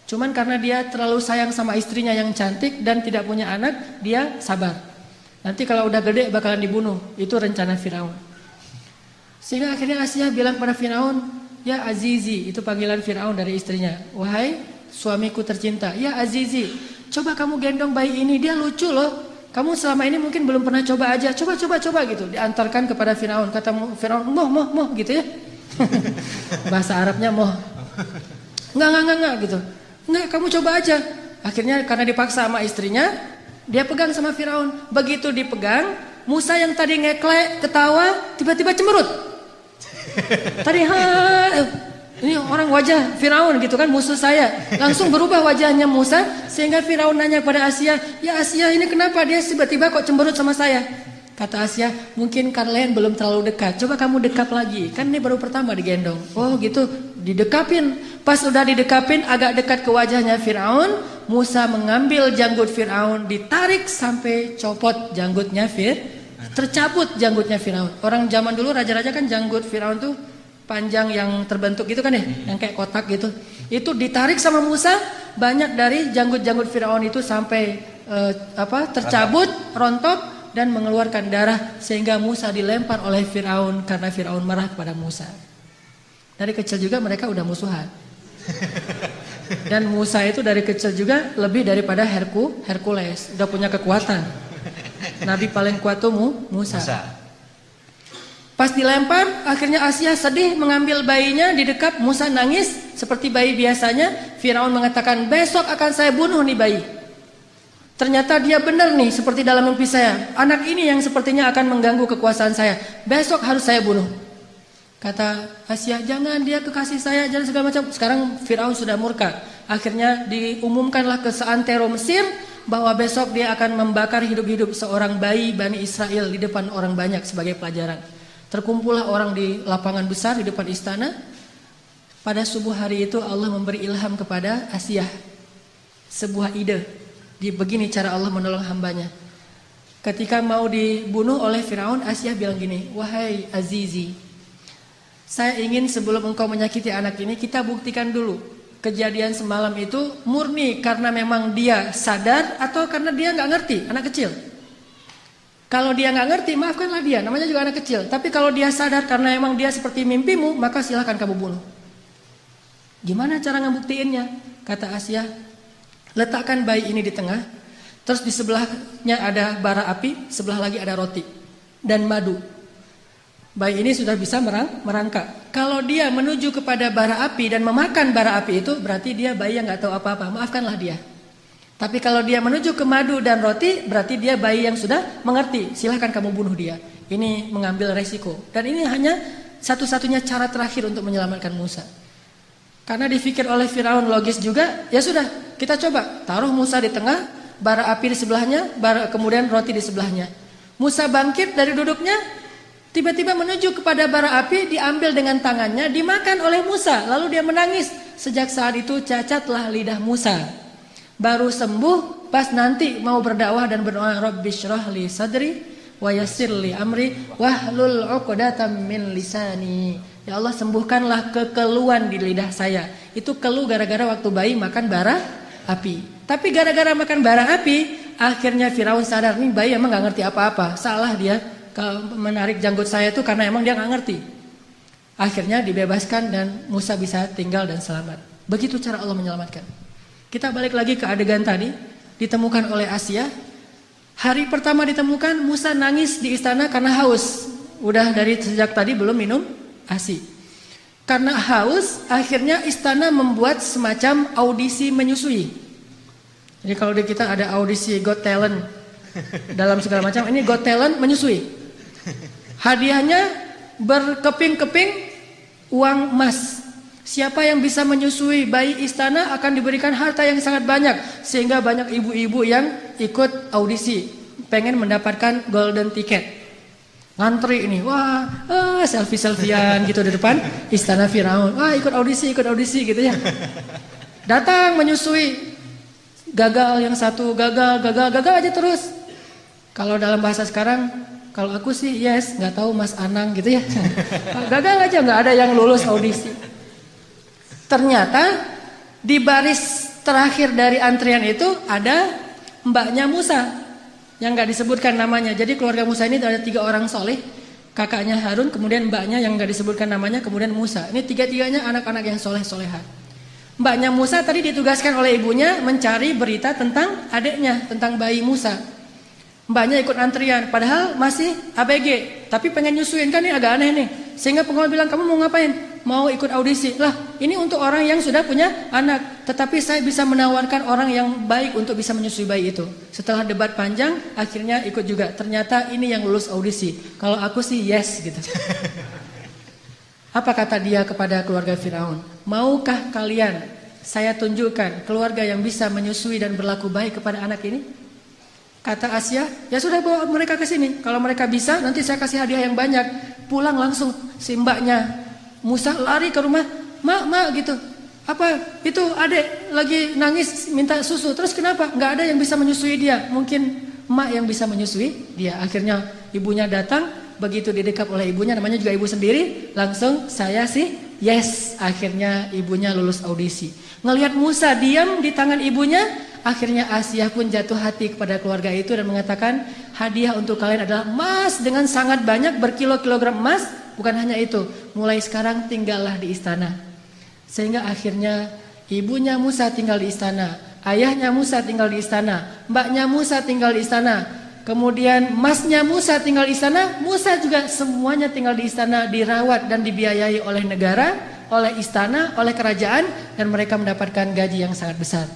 Cuman karena dia terlalu sayang sama istrinya yang cantik dan tidak punya anak, dia sabar. Nanti kalau udah gede bakalan dibunuh. Itu rencana Firaun. Sehingga akhirnya Asia bilang pada Firaun, ya Azizi, itu panggilan Firaun dari istrinya. Wahai suamiku tercinta, ya Azizi, coba kamu gendong bayi ini, dia lucu loh. Kamu selama ini mungkin belum pernah coba aja, coba gitu. Diantarkan kepada Firaun, kata Firaun, moh gitu ya. Bahasa Arabnya moh. Enggak gitu. Enggak, kamu coba aja. Akhirnya karena dipaksa sama istrinya, dia pegang sama Firaun. Begitu dipegang, Musa yang tadi ngeklek, ketawa, tiba-tiba cemberut. Tadi ini orang wajah Firaun gitu kan, musuh saya. Langsung berubah wajahnya Musa, sehingga Firaun nanya pada Asia, ya Asia ini kenapa dia tiba-tiba kok cemberut sama saya? Kata Asia, mungkin kalian belum terlalu dekat. Coba kamu dekap lagi, kan ini baru pertama digendong. Oh gitu, didekapin. Pas udah didekapin agak dekat ke wajahnya Firaun, Musa mengambil janggut Firaun, ditarik sampai copot janggutnya tercabut janggutnya Firaun. Orang zaman dulu raja-raja kan janggut Firaun tuh panjang yang terbentuk gitu kan ya, yang kayak kotak gitu. Itu ditarik sama Musa, banyak dari janggut-janggut Firaun itu sampai tercabut, rontok dan mengeluarkan darah sehingga Musa dilempar oleh Firaun karena Firaun marah kepada Musa. Dari kecil juga mereka udah musuhan. Dan Musa itu dari kecil juga lebih daripada Hercules, udah punya kekuatan. Nabi paling kuat tuh Musa. Pas dilempar, akhirnya Asia sedih mengambil bayinya, didekap, Musa nangis seperti bayi biasanya. Firaun mengatakan, besok akan saya bunuh nih bayi. Ternyata dia benar nih, seperti dalam mimpi saya. Anak ini yang sepertinya akan mengganggu kekuasaan saya. Besok harus saya bunuh. Kata Asia, jangan, dia kekasih saya, jangan segala macam. Sekarang Firaun sudah murka. Akhirnya diumumkanlah ke seantero Mesir bahwa besok dia akan membakar hidup-hidup seorang bayi Bani Israel di depan orang banyak sebagai pelajaran. Terkumpullah orang di lapangan besar di depan istana. Pada subuh hari itu Allah memberi ilham kepada Asia sebuah ide. Begini cara Allah menolong hambanya. Ketika mau dibunuh oleh Firaun, Asia bilang gini, wahai Azizi, saya ingin sebelum engkau menyakiti anak ini, kita buktikan dulu kejadian semalam itu murni karena memang dia sadar atau karena dia nggak ngerti, anak kecil. Kalau dia nggak ngerti, maafkanlah dia, namanya juga anak kecil. Tapi kalau dia sadar karena memang dia seperti mimpimu, maka silahkan kamu bunuh. Gimana cara ngebuktiinnya? Kata Asia, letakkan bayi ini di tengah, terus di sebelahnya ada bara api, sebelah lagi ada roti dan madu. Bayi ini sudah bisa merangkak. Kalau dia menuju kepada bara api dan memakan bara api itu, berarti dia bayi yang nggak tahu apa-apa. Maafkanlah dia. Tapi kalau dia menuju ke madu dan roti, berarti dia bayi yang sudah mengerti. Silahkan kamu bunuh dia. Ini mengambil resiko. Dan ini hanya satu-satunya cara terakhir untuk menyelamatkan Musa. Karena dipikir oleh Firaun logis juga, ya sudah, kita coba. Taruh Musa di tengah, bara api di sebelahnya, kemudian roti di sebelahnya. Musa bangkit dari duduknya, tiba-tiba menuju kepada bara api, diambil dengan tangannya, dimakan oleh Musa. Lalu dia menangis. Sejak saat itu cacatlah lidah Musa. Baru sembuh pas nanti mau berdakwah dan berdoa, Rabbi syrah li sadri wa yassir li amri wahlul 'uqdatam min lisani. Ya Allah, sembuhkanlah kekeluhan di lidah saya. Itu keluh gara-gara waktu bayi makan bara api. Tapi gara-gara makan bara api, akhirnya Firaun sadar, nih bayi emang gak ngerti apa-apa. Salah dia kalau menarik janggut saya itu karena emang dia gak ngerti. Akhirnya dibebaskan dan Musa bisa tinggal dan selamat. Begitu cara Allah menyelamatkan. Kita balik lagi ke adegan tadi, ditemukan oleh Asia. Hari pertama ditemukan, Musa nangis di istana karena haus. Udah dari sejak tadi belum minum ASI. Karena haus, akhirnya istana membuat semacam audisi menyusui. Jadi kalau di kita ada audisi Got Talent dalam segala macam, ini Got Talent menyusui. Hadiahnya berkeping-keping uang emas. Siapa yang bisa menyusui bayi istana akan diberikan harta yang sangat banyak. Sehingga banyak ibu-ibu yang ikut audisi, pengen mendapatkan golden ticket. Ngantri ini, wah, selfie-selfian gitu di depan istana Firaun. Wah, ikut audisi gitu ya. Datang menyusui, gagal yang satu, gagal aja terus. Kalau dalam bahasa sekarang, kalau aku sih yes, nggak tahu Mas Anang gitu ya. Gagal aja, nggak ada yang lulus audisi. Ternyata di baris terakhir dari antrian itu ada mbaknya Musa yang nggak disebutkan namanya. Jadi keluarga Musa ini ada 3 orang soleh, kakaknya Harun, kemudian mbaknya yang nggak disebutkan namanya, kemudian Musa. Ini 3-tiganya anak-anak yang soleh-solehat. Mbaknya Musa tadi ditugaskan oleh ibunya mencari berita tentang adiknya, tentang bayi Musa. Mbaknya ikut antrian, padahal masih ABG, tapi pengen nyusuin, kan ini agak aneh nih. Sehingga pengawal bilang, kamu mau ngapain? Mau ikut audisi. Lah, ini untuk orang yang sudah punya anak, tetapi saya bisa menawarkan orang yang baik untuk bisa menyusui bayi itu. Setelah debat panjang, akhirnya ikut juga. Ternyata ini yang lulus audisi. Kalau aku sih yes gitu. Apa kata dia kepada keluarga Firaun? Maukah kalian saya tunjukkan keluarga yang bisa menyusui dan berlaku baik kepada anak ini? Kata Asia, ya sudah bawa mereka ke sini. Kalau mereka bisa, nanti saya kasih hadiah yang banyak. Pulang langsung si mbaknya Musa lari ke rumah, mak gitu. Apa itu adek lagi nangis minta susu. Terus kenapa? Nggak ada yang bisa menyusui dia. Mungkin mak yang bisa menyusui dia. Akhirnya ibunya datang. Begitu didekap oleh ibunya, namanya juga ibu sendiri. Langsung saya sih yes. Akhirnya ibunya lulus audisi. Ngelihat Musa diam di tangan ibunya. Akhirnya Asia pun jatuh hati kepada keluarga itu dan mengatakan, hadiah untuk kalian adalah emas dengan sangat banyak, berkilo-kilogram emas. Bukan hanya itu, mulai sekarang tinggallah di istana. Sehingga akhirnya ibunya Musa tinggal di istana, ayahnya Musa tinggal di istana, mbaknya Musa tinggal di istana, kemudian masnya Musa tinggal di istana. Musa juga semuanya tinggal di istana, dirawat dan dibiayai oleh negara, oleh istana, oleh kerajaan, dan mereka mendapatkan gaji yang sangat besar.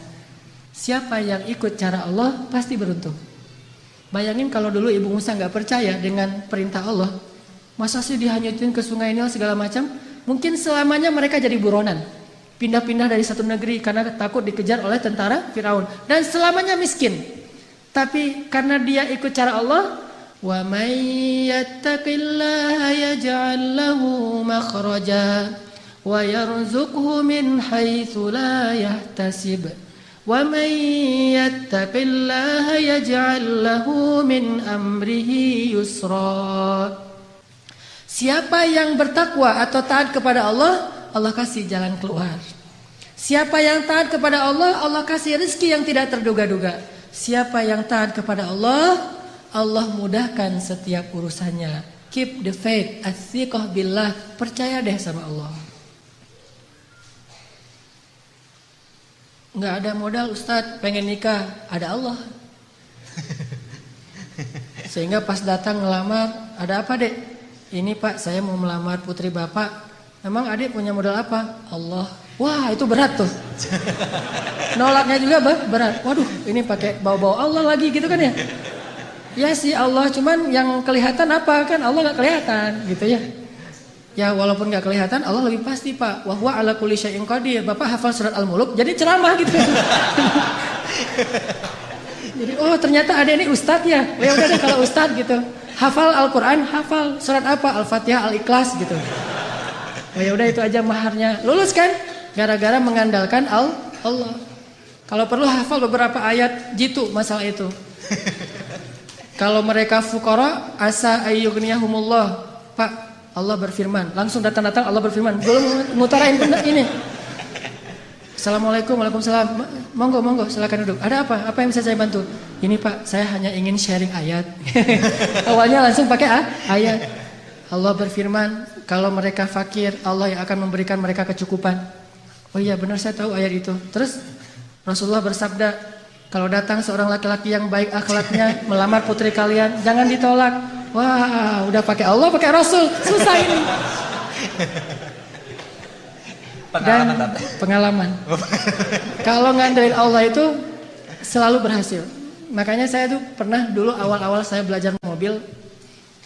Siapa yang ikut cara Allah pasti beruntung. Bayangin kalau dulu ibu Musa nggak percaya dengan perintah Allah, masa sih dihanyutin ke sungai Nil segala macam? Mungkin selamanya mereka jadi buronan, pindah-pindah dari satu negeri karena takut dikejar oleh tentara Firaun, dan selamanya miskin. Tapi karena dia ikut cara Allah, wa may yattaqillaha yaj'al lahu makhraja wa yarzuqhu min haitsu la yahtasib. Wa may yattaqillaha yaj'al lahu min amrihi yusra. Siapa yang bertakwa atau taat kepada Allah, Allah kasih jalan keluar. Siapa yang taat kepada Allah, Allah kasih rezeki yang tidak terduga-duga. Siapa yang taat kepada Allah, Allah mudahkan setiap urusannya. Keep the faith, as-siqah billah, percaya deh sama Allah. Nggak ada modal Ustadz, pengen nikah, ada Allah. Sehingga pas datang ngelamar, ada apa dek? Ini pak, saya mau melamar putri bapak. Emang adik punya modal apa? Allah. Wah itu berat tuh. Nolaknya juga berat. Waduh ini pakai bawa-bawa Allah lagi gitu kan ya. Ya sih Allah, cuman yang kelihatan apa kan? Allah nggak kelihatan gitu ya. Ya walaupun gak kelihatan, Allah lebih pasti pak. Wa huwa ala kulli syai'in qadir. Bapak hafal surat Al-Muluk, jadi ceramah gitu. Jadi oh ternyata ada ini ustadz ya. Ya udah deh kalau ustadz gitu. Hafal Al-Quran, hafal surat apa? Al-Fatihah, Al-Ikhlas gitu. Oh ya udah itu aja maharnya. Lulus kan? Gara-gara mengandalkan Allah. Kalau perlu hafal beberapa ayat jitu masalah itu. Kalau mereka fuqara, asa ayyughniyahumullah. Pak, Allah berfirman, langsung datang-datang Allah berfirman, belum ngutarain ini. Assalamualaikum, waalaikumsalam. Monggo, silakan duduk. Ada apa? Apa yang bisa saya bantu? Ini Pak, saya hanya ingin sharing ayat. Awalnya langsung pakai ayat. Allah berfirman, kalau mereka fakir, Allah yang akan memberikan mereka kecukupan. Oh iya, benar saya tahu ayat itu. Terus Rasulullah bersabda, kalau datang seorang laki-laki yang baik akhlaknya melamar putri kalian, jangan ditolak. Wah, udah pakai Allah, pakai Rasul, susah ini. Pengalaman. Kalau ngandelin Allah itu selalu berhasil. Makanya saya tuh pernah dulu awal-awal saya belajar mobil,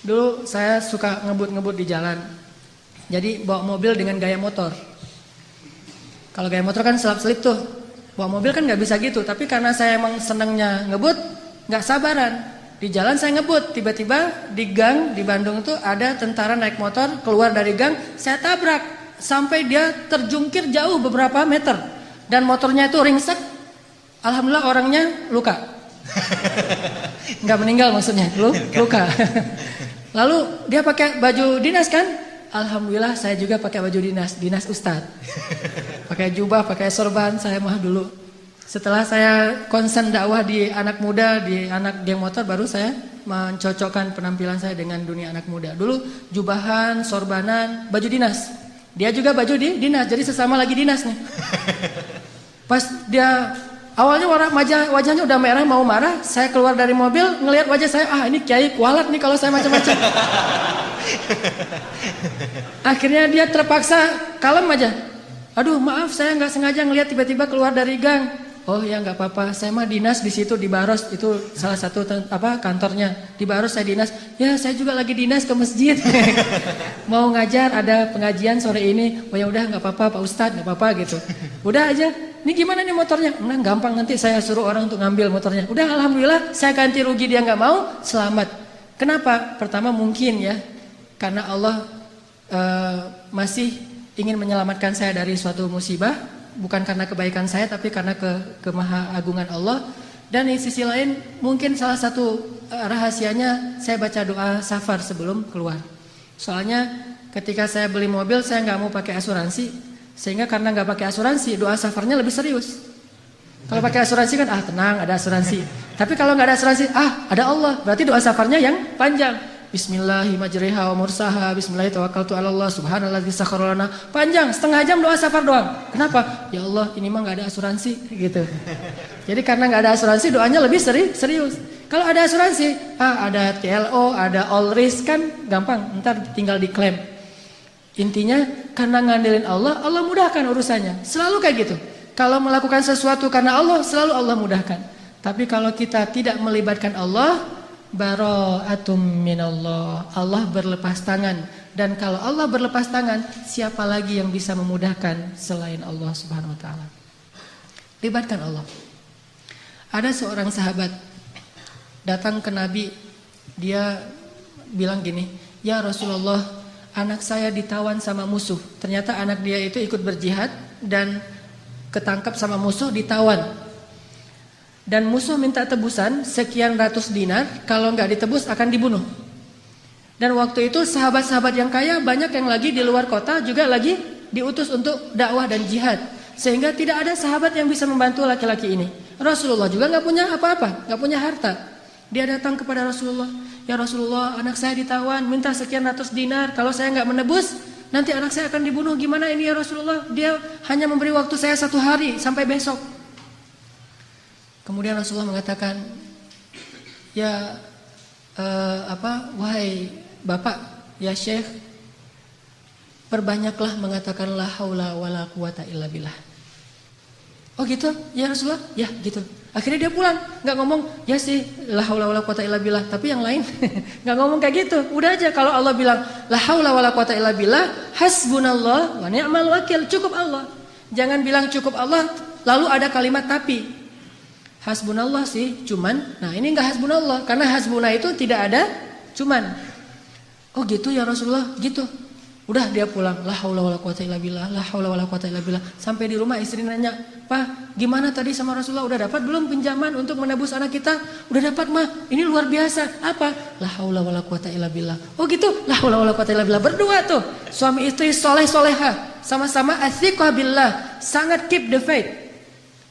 dulu saya suka ngebut-ngebut di jalan. Jadi bawa mobil dengan gaya motor. Kalau gaya motor kan selap-selip tuh. Bawa mobil kan nggak bisa gitu. Tapi karena saya emang senengnya ngebut, nggak sabaran. Di jalan saya ngebut, tiba-tiba di gang di Bandung tuh ada tentara naik motor keluar dari gang, saya tabrak sampai dia terjungkir jauh beberapa meter dan motornya itu ringsek. Alhamdulillah orangnya luka, nggak meninggal maksudnya, luka. Lalu dia pakai baju dinas kan? Alhamdulillah saya juga pakai baju dinas ustadz, pakai jubah, pakai sorban saya mah dulu. Setelah saya konsen dakwah di anak muda, di anak geng motor, baru saya mencocokkan penampilan saya dengan dunia anak muda. Dulu jubahan, sorbanan, baju dinas. Dia juga baju dinas, jadi sesama lagi dinas nih. Pas dia awalnya wajahnya udah merah mau marah, saya keluar dari mobil ngelihat wajah saya, ini kiai kualat nih kalau saya macam-macam. Akhirnya dia terpaksa kalem aja. Aduh maaf saya nggak sengaja ngelihat tiba-tiba keluar dari gang. Oh ya nggak apa-apa, saya mah dinas di situ di Baros, itu salah satu kantornya di Baros saya dinas. Ya saya juga lagi dinas ke masjid, mau ngajar ada pengajian sore ini. Oh ya udah nggak apa-apa Pak Ustadz, nggak apa-apa gitu. Udah aja. Ini gimana nih motornya? Nah gampang, nanti saya suruh orang untuk ngambil motornya. Udah alhamdulillah saya ganti rugi, dia nggak mau, selamat. Kenapa? Pertama mungkin ya karena Allah masih ingin menyelamatkan saya dari suatu musibah. Bukan karena kebaikan saya, tapi karena kemahaagungan Allah. Dan di sisi lain, mungkin salah satu rahasianya saya baca doa safar sebelum keluar. Soalnya ketika saya beli mobil, saya nggak mau pakai asuransi, sehingga karena nggak pakai asuransi, doa safarnya lebih serius. Kalau pakai asuransi kan, tenang ada asuransi. Tapi kalau nggak ada asuransi, ada Allah. Berarti doa safarnya yang panjang. Bismillahirrahmanirrahim wa mursaha bismillahirrahmanirrahim subhanallazi sakhkhara lana. Panjang, setengah jam doa safar doang. Kenapa? Ya Allah, ini mah enggak ada asuransi gitu. Jadi karena enggak ada asuransi, doanya lebih serius. Kalau ada asuransi, ada TLO, ada all risk kan gampang, ntar tinggal diklaim. Intinya karena ngandelin Allah, Allah mudahkan urusannya. Selalu kayak gitu. Kalau melakukan sesuatu karena Allah, selalu Allah mudahkan. Tapi kalau kita tidak melibatkan Allah, bara'atum minallah, Allah berlepas tangan. Dan kalau Allah berlepas tangan, siapa lagi yang bisa memudahkan selain Allah Subhanahu wa taala? Libatkan Allah. Ada seorang sahabat datang ke Nabi, dia bilang gini, "Ya Rasulullah, anak saya ditawan sama musuh." Ternyata anak dia itu ikut berjihad dan ketangkap sama musuh, ditawan. Dan musuh minta tebusan sekian ratus dinar, kalau nggak ditebus akan dibunuh. Dan waktu itu sahabat-sahabat yang kaya banyak yang lagi di luar kota juga lagi diutus untuk dakwah dan jihad. Sehingga tidak ada sahabat yang bisa membantu laki-laki ini. Rasulullah juga nggak punya apa-apa, nggak punya harta. Dia datang kepada Rasulullah, "Ya Rasulullah, anak saya ditawan, minta sekian ratus dinar, kalau saya nggak menebus, nanti anak saya akan dibunuh. Gimana ini ya Rasulullah? Dia hanya memberi waktu saya 1 hari sampai besok." Kemudian Rasulullah mengatakan, "Ya wahai Bapak, ya Syekh, perbanyaklah mengatakan la haula wala quwata illa billah." Oh gitu? Ya Rasulullah? Ya gitu. Akhirnya dia pulang, nggak ngomong, "Ya sih, la haula wala quwata illa billah." Tapi yang lain nggak ngomong kayak gitu. Udah aja kalau Allah bilang la haula wala quwata illa billah, hasbunallah wa ni'mal wakil, cukup Allah. Jangan bilang cukup Allah lalu ada kalimat tapi. Hasbunallah sih, cuman. Nah ini enggak hasbunallah, karena hasbunah itu tidak ada cuman. Oh gitu ya Rasulullah, gitu. Udah dia pulang, la haula wala quwata illa billah, la haula wala quwata illa billah. Sampai di rumah istri nanya, "Pak, gimana tadi sama Rasulullah? Udah dapat belum pinjaman untuk menebus anak kita?" "Udah dapat mah, ini luar biasa." "Apa?" "La haula wala quwata illa billah." "Oh gitu, la haula wala quwata illa billah." Berdua tuh, suami istri soleh-soleha, sama-sama athiqah billah, sangat keep the faith.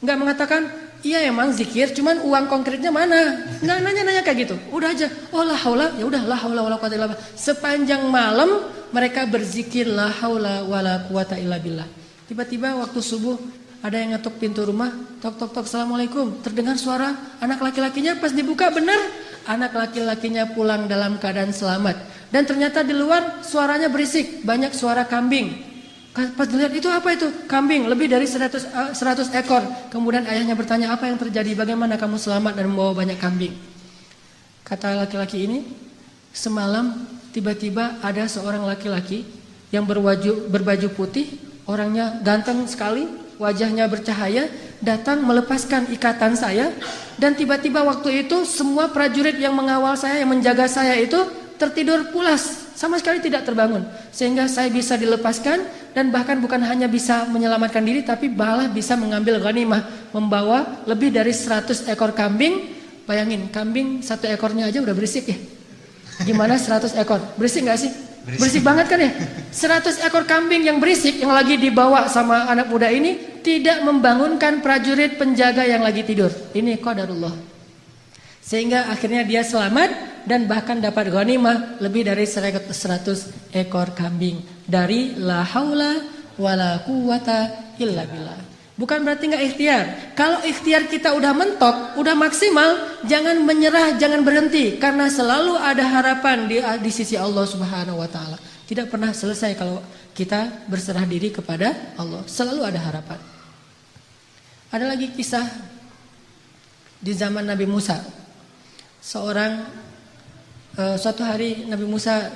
Enggak mengatakan, "Iya emang zikir, cuman uang konkretnya mana?" Nggak nanya-nanya kayak gitu. Udah aja, "Oh la haula," ya udah la haula wala quwata illa billah. Sepanjang malam mereka berzikir la haula wala quwata illa billah. Tiba-tiba waktu subuh ada yang ngetuk pintu rumah, tok tok tok, "Assalamualaikum." Terdengar suara anak laki-lakinya, pas dibuka benar anak laki-lakinya pulang dalam keadaan selamat. Dan ternyata di luar suaranya berisik, banyak suara kambing. Pas dilihat, "Itu apa itu?" "Kambing, lebih dari 100 ekor. Kemudian ayahnya bertanya, "Apa yang terjadi? Bagaimana kamu selamat dan membawa banyak kambing?" Kata laki-laki ini, "Semalam tiba-tiba ada seorang laki-laki yang berbaju putih, orangnya ganteng sekali, wajahnya bercahaya, datang melepaskan ikatan saya. Dan tiba-tiba waktu itu semua prajurit yang mengawal saya, yang menjaga saya itu tertidur pulas. Sama sekali tidak terbangun. Sehingga saya bisa dilepaskan dan bahkan bukan hanya bisa menyelamatkan diri, tapi malah bisa mengambil ghanimah, membawa lebih dari 100 ekor kambing." Bayangin, kambing 1 ekornya aja udah berisik ya. Gimana 100 ekor? Berisik gak sih? Berisik banget kan ya? 100 ekor kambing yang berisik yang lagi dibawa sama anak muda ini tidak membangunkan prajurit penjaga yang lagi tidur. Ini qadarullah. Sehingga akhirnya dia selamat dan bahkan dapat ghanimah lebih dari 100 ekor kambing dari la haula wala quwata illa billah. Bukan berarti nggak ikhtiar. Kalau ikhtiar kita udah mentok, udah maksimal, jangan menyerah, jangan berhenti. Karena selalu ada harapan di sisi Allah Subhanahu Wa Taala. Tidak pernah selesai kalau kita berserah diri kepada Allah. Selalu ada harapan. Ada lagi kisah di zaman Nabi Musa. Suatu hari Nabi Musa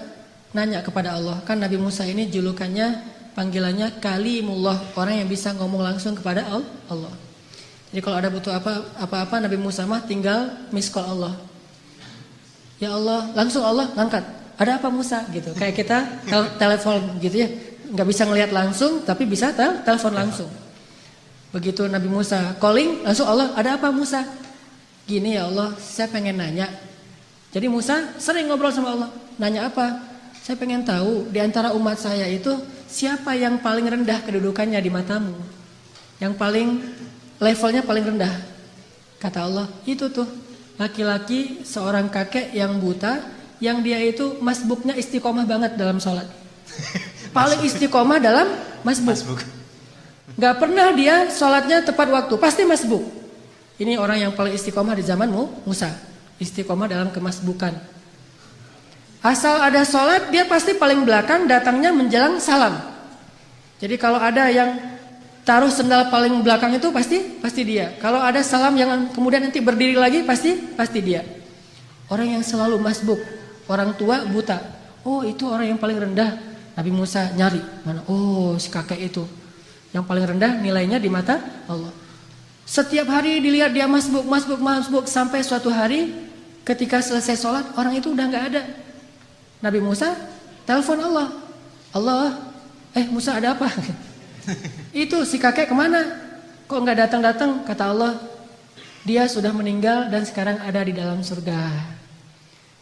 nanya kepada Allah. Kan Nabi Musa ini julukannya, panggilannya Kalimullah, orang yang bisa ngomong langsung kepada Allah. Jadi kalau ada butuh apa-apa Nabi Musa mah tinggal miss call Allah. Ya Allah, langsung Allah ngangkat. Ada apa Musa gitu. Kayak kita telepon gitu ya. Enggak bisa ngelihat langsung tapi bisa telepon langsung. Begitu Nabi Musa calling, langsung Allah, ada apa Musa? Gini ya Allah, saya pengen nanya. Jadi Musa sering ngobrol sama Allah. Nanya apa? Saya pengen tahu di antara umat saya itu siapa yang paling rendah kedudukannya di matamu? Yang paling levelnya paling rendah. Kata Allah, itu tuh laki-laki seorang kakek yang buta, yang dia itu masbuknya istiqomah banget dalam sholat. Paling istiqomah dalam masbuk. Gak pernah dia sholatnya tepat waktu, pasti masbuk. Ini orang yang paling istiqomah di zaman Musa. Istiqomah dalam kemasbukan. Asal ada sholat, dia pasti paling belakang, datangnya menjelang salam. Jadi kalau ada yang taruh sendal paling belakang itu pasti dia. Kalau ada salam yang kemudian nanti berdiri lagi pasti dia. Orang yang selalu masbuk, orang tua buta. Oh itu orang yang paling rendah. Nabi Musa nyari mana? Oh si kakek itu yang paling rendah nilainya di mata Allah. Setiap hari dilihat dia masbuk sampai suatu hari ketika selesai sholat orang itu udah nggak ada. Nabi Musa telepon Allah, Musa ada apa? Itu si kakek kemana? Kok nggak datang? Kata Allah, dia sudah meninggal dan sekarang ada di dalam surga.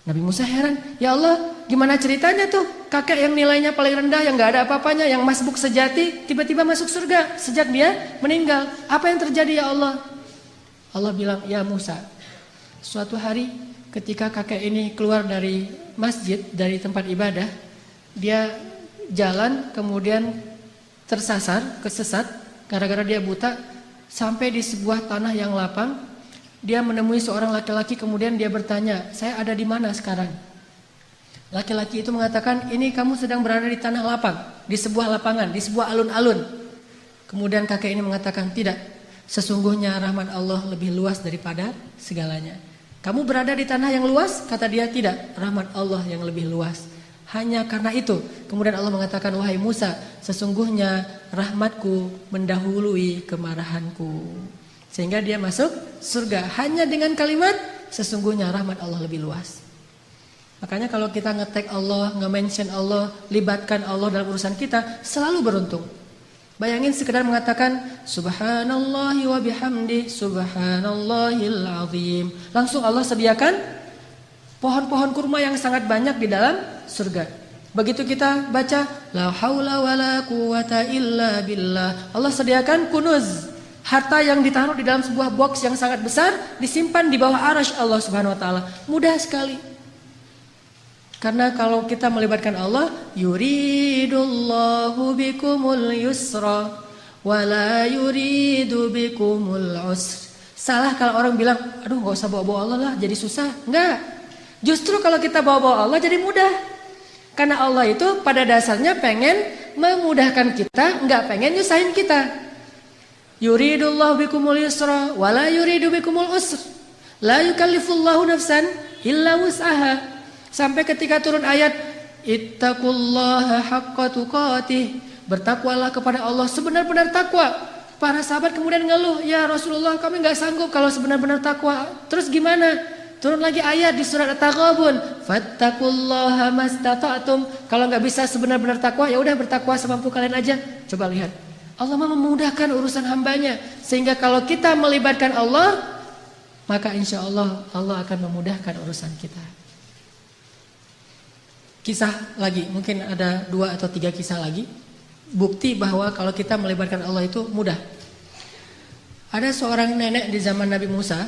Nabi Musa heran, ya Allah, gimana ceritanya tuh? Kakek yang nilainya paling rendah, yang nggak ada apa-apanya, yang masbuk sejati, tiba-tiba masuk surga sejak dia meninggal. Apa yang terjadi ya Allah? Allah bilang, ya Musa, suatu hari ketika kakek ini keluar dari masjid, dari tempat ibadah, dia jalan kemudian kesesat gara-gara dia buta, sampai di sebuah tanah yang lapang. Dia menemui seorang laki-laki, kemudian dia bertanya, saya ada di mana sekarang? Laki-laki itu mengatakan, ini kamu sedang berada di tanah lapang, di sebuah lapangan, di sebuah alun-alun. Kemudian kakek ini mengatakan, tidak, sesungguhnya rahmat Allah lebih luas daripada segalanya. Kamu berada di tanah yang luas? Kata dia, tidak, rahmat Allah yang lebih luas. Hanya karena itu, kemudian Allah mengatakan, wahai Musa, sesungguhnya rahmatku mendahului kemarahanku. Sehingga dia masuk surga hanya dengan kalimat, sesungguhnya rahmat Allah lebih luas. Makanya kalau kita nge-tag Allah, nge-mention Allah, libatkan Allah dalam urusan kita, selalu beruntung. Bayangin sekedar mengatakan subhanallahi wa bihamdi subhanallahil azim. Langsung Allah sediakan pohon-pohon kurma yang sangat banyak di dalam surga. Begitu kita baca la haula wala quwata illa billah, Allah sediakan kunuz, harta yang ditaruh di dalam sebuah box yang sangat besar, disimpan di bawah arasy Allah Subhanahu wa taala. Mudah sekali. Karena kalau kita melibatkan Allah, yuridullahu bikumul yusra wala yuridu bikumul usr. Salah kalau orang bilang, aduh gak usah bawa-bawa Allah lah, jadi susah. Enggak. Justru kalau kita bawa-bawa Allah jadi mudah. Karena Allah itu pada dasarnya pengen memudahkan kita, enggak pengen nyusahin kita. Yuridullahu bikumul yusra wala yuridu bikumul usr. La yukallifullahu nafsan illa wus'aha. Sampai ketika turun ayat ittaqullaha haqqa tuqatih, bertakwalah kepada Allah sebenar-benar takwa. Para sahabat kemudian ngeluh, ya Rasulullah kami enggak sanggup kalau sebenar-benar takwa. Terus gimana? Turun lagi ayat di surat At-Taghabun, fattaqullaha mastata'tum. Kalau enggak bisa sebenar-benar takwa, ya udah bertakwa semampu kalian aja. Coba lihat. Allah memudahkan urusan hambanya, sehingga kalau kita melibatkan Allah, maka insya Allah Allah akan memudahkan urusan kita. kisah lagi, mungkin ada 2 atau 3 kisah lagi. Bukti bahwa kalau kita melebarkan Allah itu mudah. Ada seorang nenek di zaman Nabi Musa,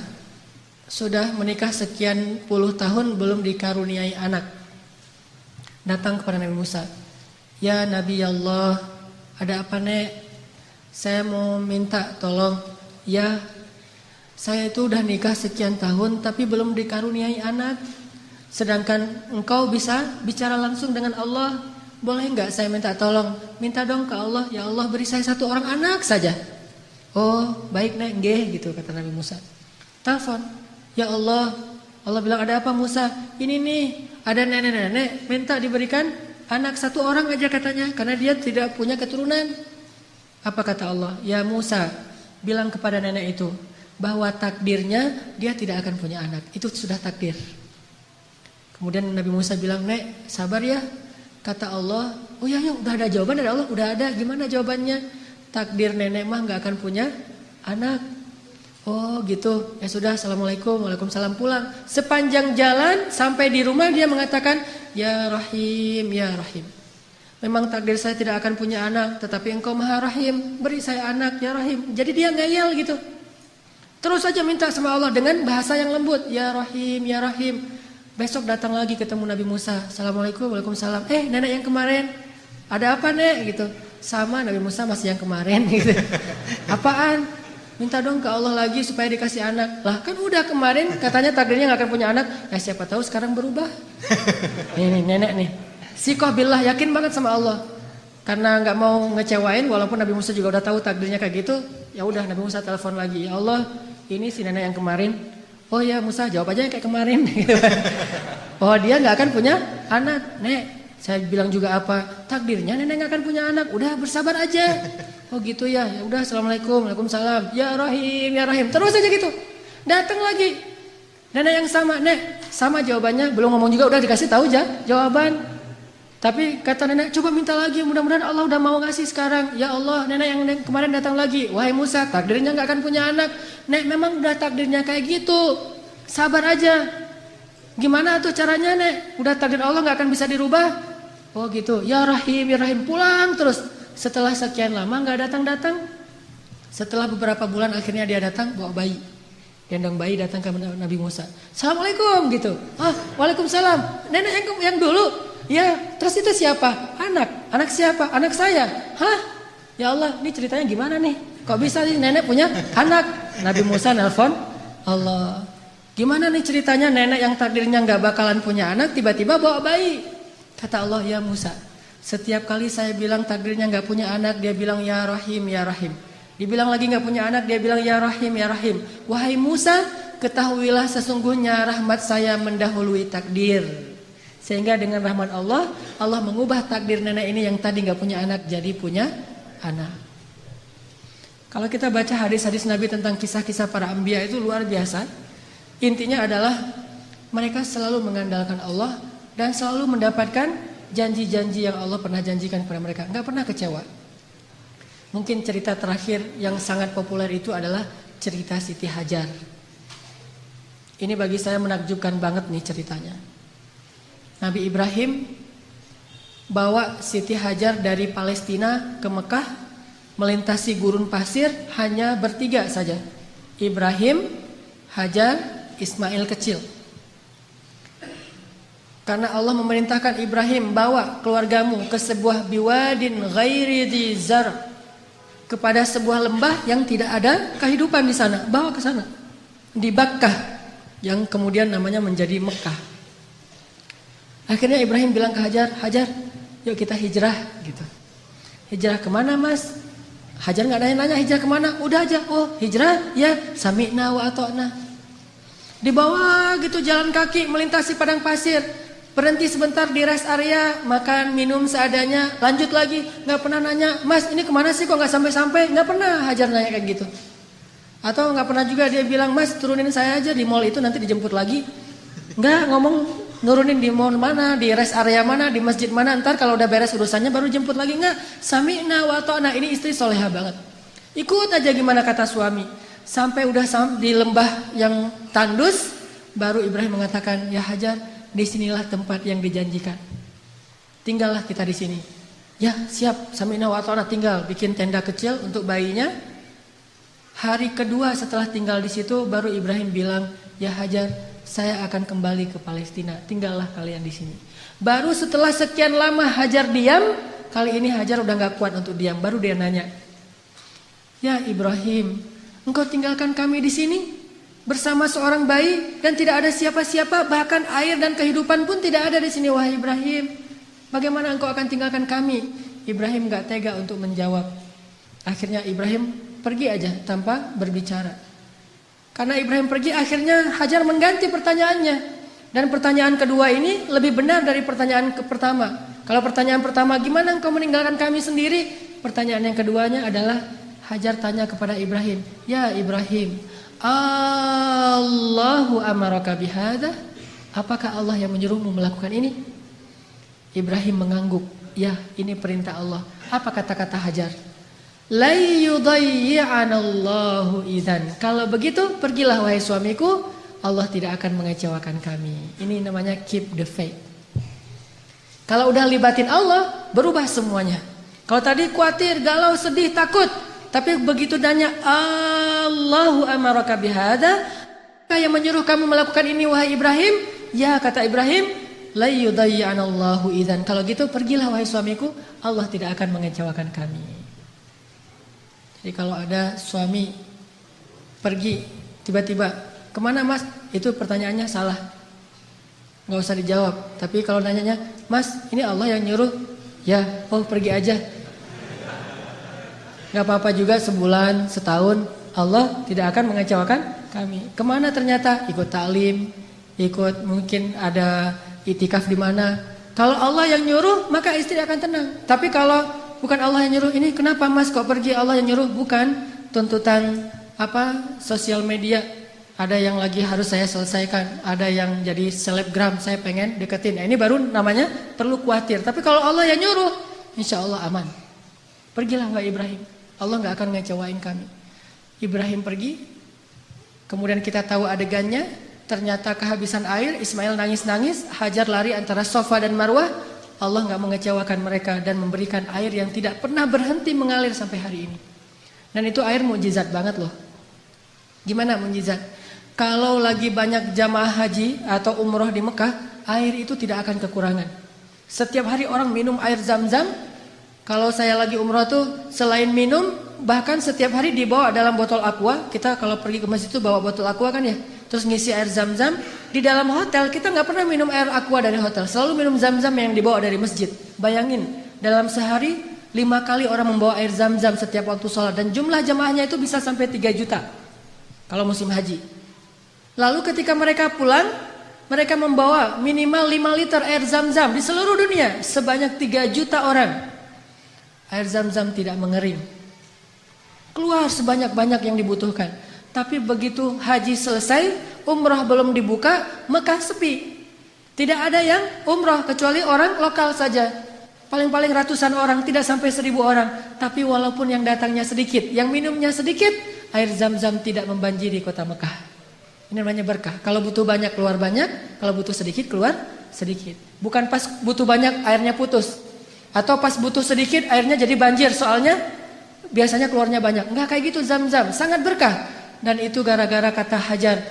sudah menikah sekian puluh tahun belum dikaruniai anak. Datang kepada Nabi Musa, "Ya Nabi Allah, ada apa nek? Saya mau minta tolong. Ya, saya itu udah nikah sekian tahun tapi belum dikaruniai anak. Sedangkan engkau bisa bicara langsung dengan Allah. Boleh nggak saya minta tolong? Minta dong ke Allah, ya Allah beri saya 1 orang anak saja." "Oh baik nek, nggih," gitu kata Nabi Musa. Telepon, "Ya Allah." Allah bilang, "Ada apa Musa?" "Ini nih, ada nenek-nenek minta diberikan anak 1 orang aja katanya, karena dia tidak punya keturunan." Apa kata Allah? "Ya Musa, bilang kepada nenek itu bahwa takdirnya dia tidak akan punya anak. Itu sudah takdir." Kemudian Nabi Musa bilang, "Nek, sabar ya." Kata Allah, "Oh ya, udah ada jawaban dari Allah, udah ada. Gimana jawabannya?" "Takdir nenek mah nggak akan punya anak." "Oh gitu, ya sudah, assalamualaikum." Waalaikumsalam, pulang. Sepanjang jalan sampai di rumah dia mengatakan, "Ya Rahim, ya Rahim. Memang takdir saya tidak akan punya anak, tetapi engkau maha rahim, beri saya anak ya Rahim." Jadi dia ngeyel gitu. Terus saja minta sama Allah dengan bahasa yang lembut, "Ya Rahim, ya Rahim." Besok datang lagi ketemu Nabi Musa, "Assalamualaikum." "Waalaikumsalam." Nenek yang kemarin, ada apa nek?" gitu. Sama Nabi Musa masih yang kemarin gitu. "Apaan?" "Minta dong ke Allah lagi supaya dikasih anak." "Lah kan udah kemarin katanya takdirnya gak akan punya anak." "Ya siapa tahu sekarang berubah." Ini nenek nih, sikoh billah, yakin banget sama Allah. Karena gak mau ngecewain, walaupun Nabi Musa juga udah tahu takdirnya kayak gitu. Ya udah, Nabi Musa telepon lagi, "Ya Allah, ini si nenek yang kemarin." "Oh ya Musa, jawab aja kayak kemarin." "Oh dia gak akan punya anak." "Nek, saya bilang juga apa? Takdirnya nenek gak akan punya anak. Udah bersabar aja." "Oh gitu ya. Ya udah, assalamualaikum." "Waalaikumsalam." "Ya Rahim, ya Rahim." Terus aja gitu. Datang lagi nenek yang sama, "Nek, sama jawabannya." Belum ngomong juga udah dikasih tahu jawaban. Tapi kata nenek, "Coba minta lagi, mudah-mudahan Allah udah mau ngasih sekarang." "Ya Allah, nenek yang kemarin datang lagi, wahai Musa, takdirnya gak akan punya anak. Nek, memang udah takdirnya kayak gitu. Sabar aja. Gimana tuh caranya nek? Udah takdir Allah gak akan bisa dirubah." "Oh gitu, ya Rahim, ya Rahim." Pulang terus. Setelah sekian lama gak datang-datang. Setelah beberapa bulan akhirnya dia datang bawa bayi. Gendong bayi datang ke Nabi Musa. "Assalamualaikum," gitu. "Waalaikumsalam. Nenek yang dulu." "Ya, terus itu siapa?" "Anak. Anak siapa?" "Anak saya." "Hah? Ya Allah, ini ceritanya gimana nih? Kok bisa nih nenek punya anak?" Nabi Musa nelpon Allah. "Gimana nih ceritanya nenek yang takdirnya gak bakalan punya anak tiba-tiba bawa bayi?" Kata Allah, "Ya Musa, setiap kali saya bilang takdirnya gak punya anak, dia bilang ya Rahim, ya Rahim. Dibilang lagi gak punya anak, dia bilang ya Rahim, ya Rahim. Wahai Musa, ketahuilah sesungguhnya rahmat saya mendahului takdir." Sehingga dengan rahmat Allah, Allah mengubah takdir nenek ini yang tadi gak punya anak jadi punya anak. Kalau kita baca hadis-hadis Nabi tentang kisah-kisah para anbiya itu luar biasa. Intinya adalah mereka selalu mengandalkan Allah dan selalu mendapatkan janji-janji yang Allah pernah janjikan kepada mereka. Gak pernah kecewa. Mungkin cerita terakhir yang sangat populer itu adalah cerita Siti Hajar. Ini bagi saya menakjubkan banget nih ceritanya. Nabi Ibrahim bawa Siti Hajar dari Palestina ke Mekah, melintasi gurun pasir hanya bertiga saja. Ibrahim, Hajar, Ismail kecil. Karena Allah memerintahkan Ibrahim, bawa keluargamu ke sebuah biwadin ghairi dzi zar', kepada sebuah lembah yang tidak ada kehidupan di sana, bawa ke sana. Di Bakkah yang kemudian namanya menjadi Mekah. Akhirnya Ibrahim bilang ke Hajar, "Hajar, yuk kita hijrah," gitu. "Hijrah kemana mas?" Hajar nggak nanya-nanya hijrah kemana, udah aja, "Oh hijrah, ya sami'na wa ata'na." Dibawa gitu jalan kaki melintasi padang pasir, berhenti sebentar di rest area, makan minum seadanya, lanjut lagi. Nggak pernah nanya, "Mas ini kemana sih kok nggak sampai-sampai?" Nggak pernah Hajar nanya kayak gitu. Atau nggak pernah juga dia bilang, "Mas turunin saya aja di mall itu nanti dijemput lagi." Nggak ngomong nurunin di mall mana, di rest area mana, di masjid mana, ntar kalau udah beres urusannya baru jemput lagi. Enggak, sami'na wa ata'na. Ini istri soleha banget. Ikut aja gimana kata suami. Sampai udah di lembah yang tandus, baru Ibrahim mengatakan, "Ya Hajar, disinilah tempat yang dijanjikan." tinggallah kita di sini. Ya siap, sami'na wa ata'na, tinggal bikin tenda kecil untuk bayinya. Hari kedua setelah tinggal di situ baru Ibrahim bilang, ya Hajar, saya akan kembali ke Palestina, tinggallah kalian di sini. Baru setelah sekian lama Hajar diam, kali ini Hajar udah gak kuat untuk diam, baru dia nanya, ya Ibrahim, engkau tinggalkan kami di sini bersama seorang bayi dan tidak ada siapa-siapa, bahkan air dan kehidupan pun tidak ada di sini, wahai Ibrahim. Bagaimana engkau akan tinggalkan kami? Ibrahim gak tega untuk menjawab. Akhirnya Ibrahim pergi aja tanpa berbicara. Karena Ibrahim pergi, akhirnya Hajar mengganti pertanyaannya. Dan pertanyaan kedua ini lebih benar dari pertanyaan pertama. Kalau pertanyaan pertama, gimana engkau meninggalkan kami sendiri? Pertanyaan yang keduanya adalah Hajar tanya kepada Ibrahim, ya Ibrahim, Allahu amaraka bihada? Apakah Allah yang menyuruhmu melakukan ini? Ibrahim mengangguk, ya ini perintah Allah. Apa kata-kata Hajar? La yudayyi'anallahu idzan. Kalau begitu pergilah wahai suamiku, Allah tidak akan mengecewakan kami. Ini namanya keep the faith. Kalau udah libatin Allah, berubah semuanya. Kalau tadi khawatir, galau, sedih, takut, tapi begitu nanya Allahu amaraka bihada, yang menyuruh kamu melakukan ini wahai Ibrahim? Ya kata Ibrahim, la yudayyi'anallahu idzan. Kalau gitu pergilah wahai suamiku, Allah tidak akan mengecewakan kami. Jadi kalau ada suami pergi tiba-tiba, kemana mas? Itu pertanyaannya salah, nggak usah dijawab. Tapi kalau nanyanya, mas ini Allah yang nyuruh, ya oh pergi aja. Nggak apa-apa juga sebulan, setahun, Allah tidak akan mengecewakan kami. Kemana ternyata? Ikut taklim, ikut mungkin ada itikaf di mana. Kalau Allah yang nyuruh, maka istri akan tenang. Tapi kalau bukan Allah yang nyuruh, ini kenapa mas kok pergi, Allah yang nyuruh? Bukan tuntutan sosial media. Ada yang lagi harus saya selesaikan, ada yang jadi selebgram, saya pengen deketin. Nah, ini baru namanya perlu khawatir. Tapi kalau Allah yang nyuruh, insya Allah aman. Pergilah wahai Ibrahim, Allah gak akan ngecewain kami. Ibrahim pergi, kemudian kita tahu adegannya. Ternyata kehabisan air, Ismail nangis-nangis, Hajar lari antara Safa dan Marwah. Allah gak mengecewakan mereka dan memberikan air yang tidak pernah berhenti mengalir sampai hari ini. Dan itu air mukjizat banget loh. Gimana mukjizat? Kalau lagi banyak jamaah haji atau umroh di Mekah, air itu tidak akan kekurangan. Setiap hari orang minum air Zam-Zam. Kalau saya lagi umroh tuh selain minum, bahkan setiap hari dibawa dalam botol aqua. Kita kalau pergi ke masjid itu bawa botol aqua kan ya. Terus ngisi air Zam-Zam. Di dalam hotel kita gak pernah minum air aqua dari hotel, selalu minum Zam-Zam yang dibawa dari masjid. Bayangin, dalam sehari 5 kali orang membawa air Zam-Zam setiap waktu sholat. Dan jumlah jamaahnya itu bisa sampai 3 juta kalau musim haji. Lalu ketika mereka pulang, mereka membawa minimal 5 liter air Zam-Zam di seluruh dunia. Sebanyak 3 juta orang. Air Zam-Zam tidak mengering, keluar sebanyak-banyak yang dibutuhkan. Tapi begitu haji selesai, umrah belum dibuka, Mekah sepi. Tidak ada yang umrah kecuali orang lokal saja. Paling-paling ratusan orang, tidak sampai 1000 orang. Tapi walaupun yang datangnya sedikit, yang minumnya sedikit, air Zam-Zam tidak membanjiri kota Mekah. Ini namanya berkah. Kalau butuh banyak keluar banyak, kalau butuh sedikit keluar sedikit. Bukan pas butuh banyak airnya putus, atau pas butuh sedikit airnya jadi banjir, soalnya biasanya keluarnya banyak. Enggak kayak gitu Zam-Zam, sangat berkah. Dan itu gara-gara kata Hajar,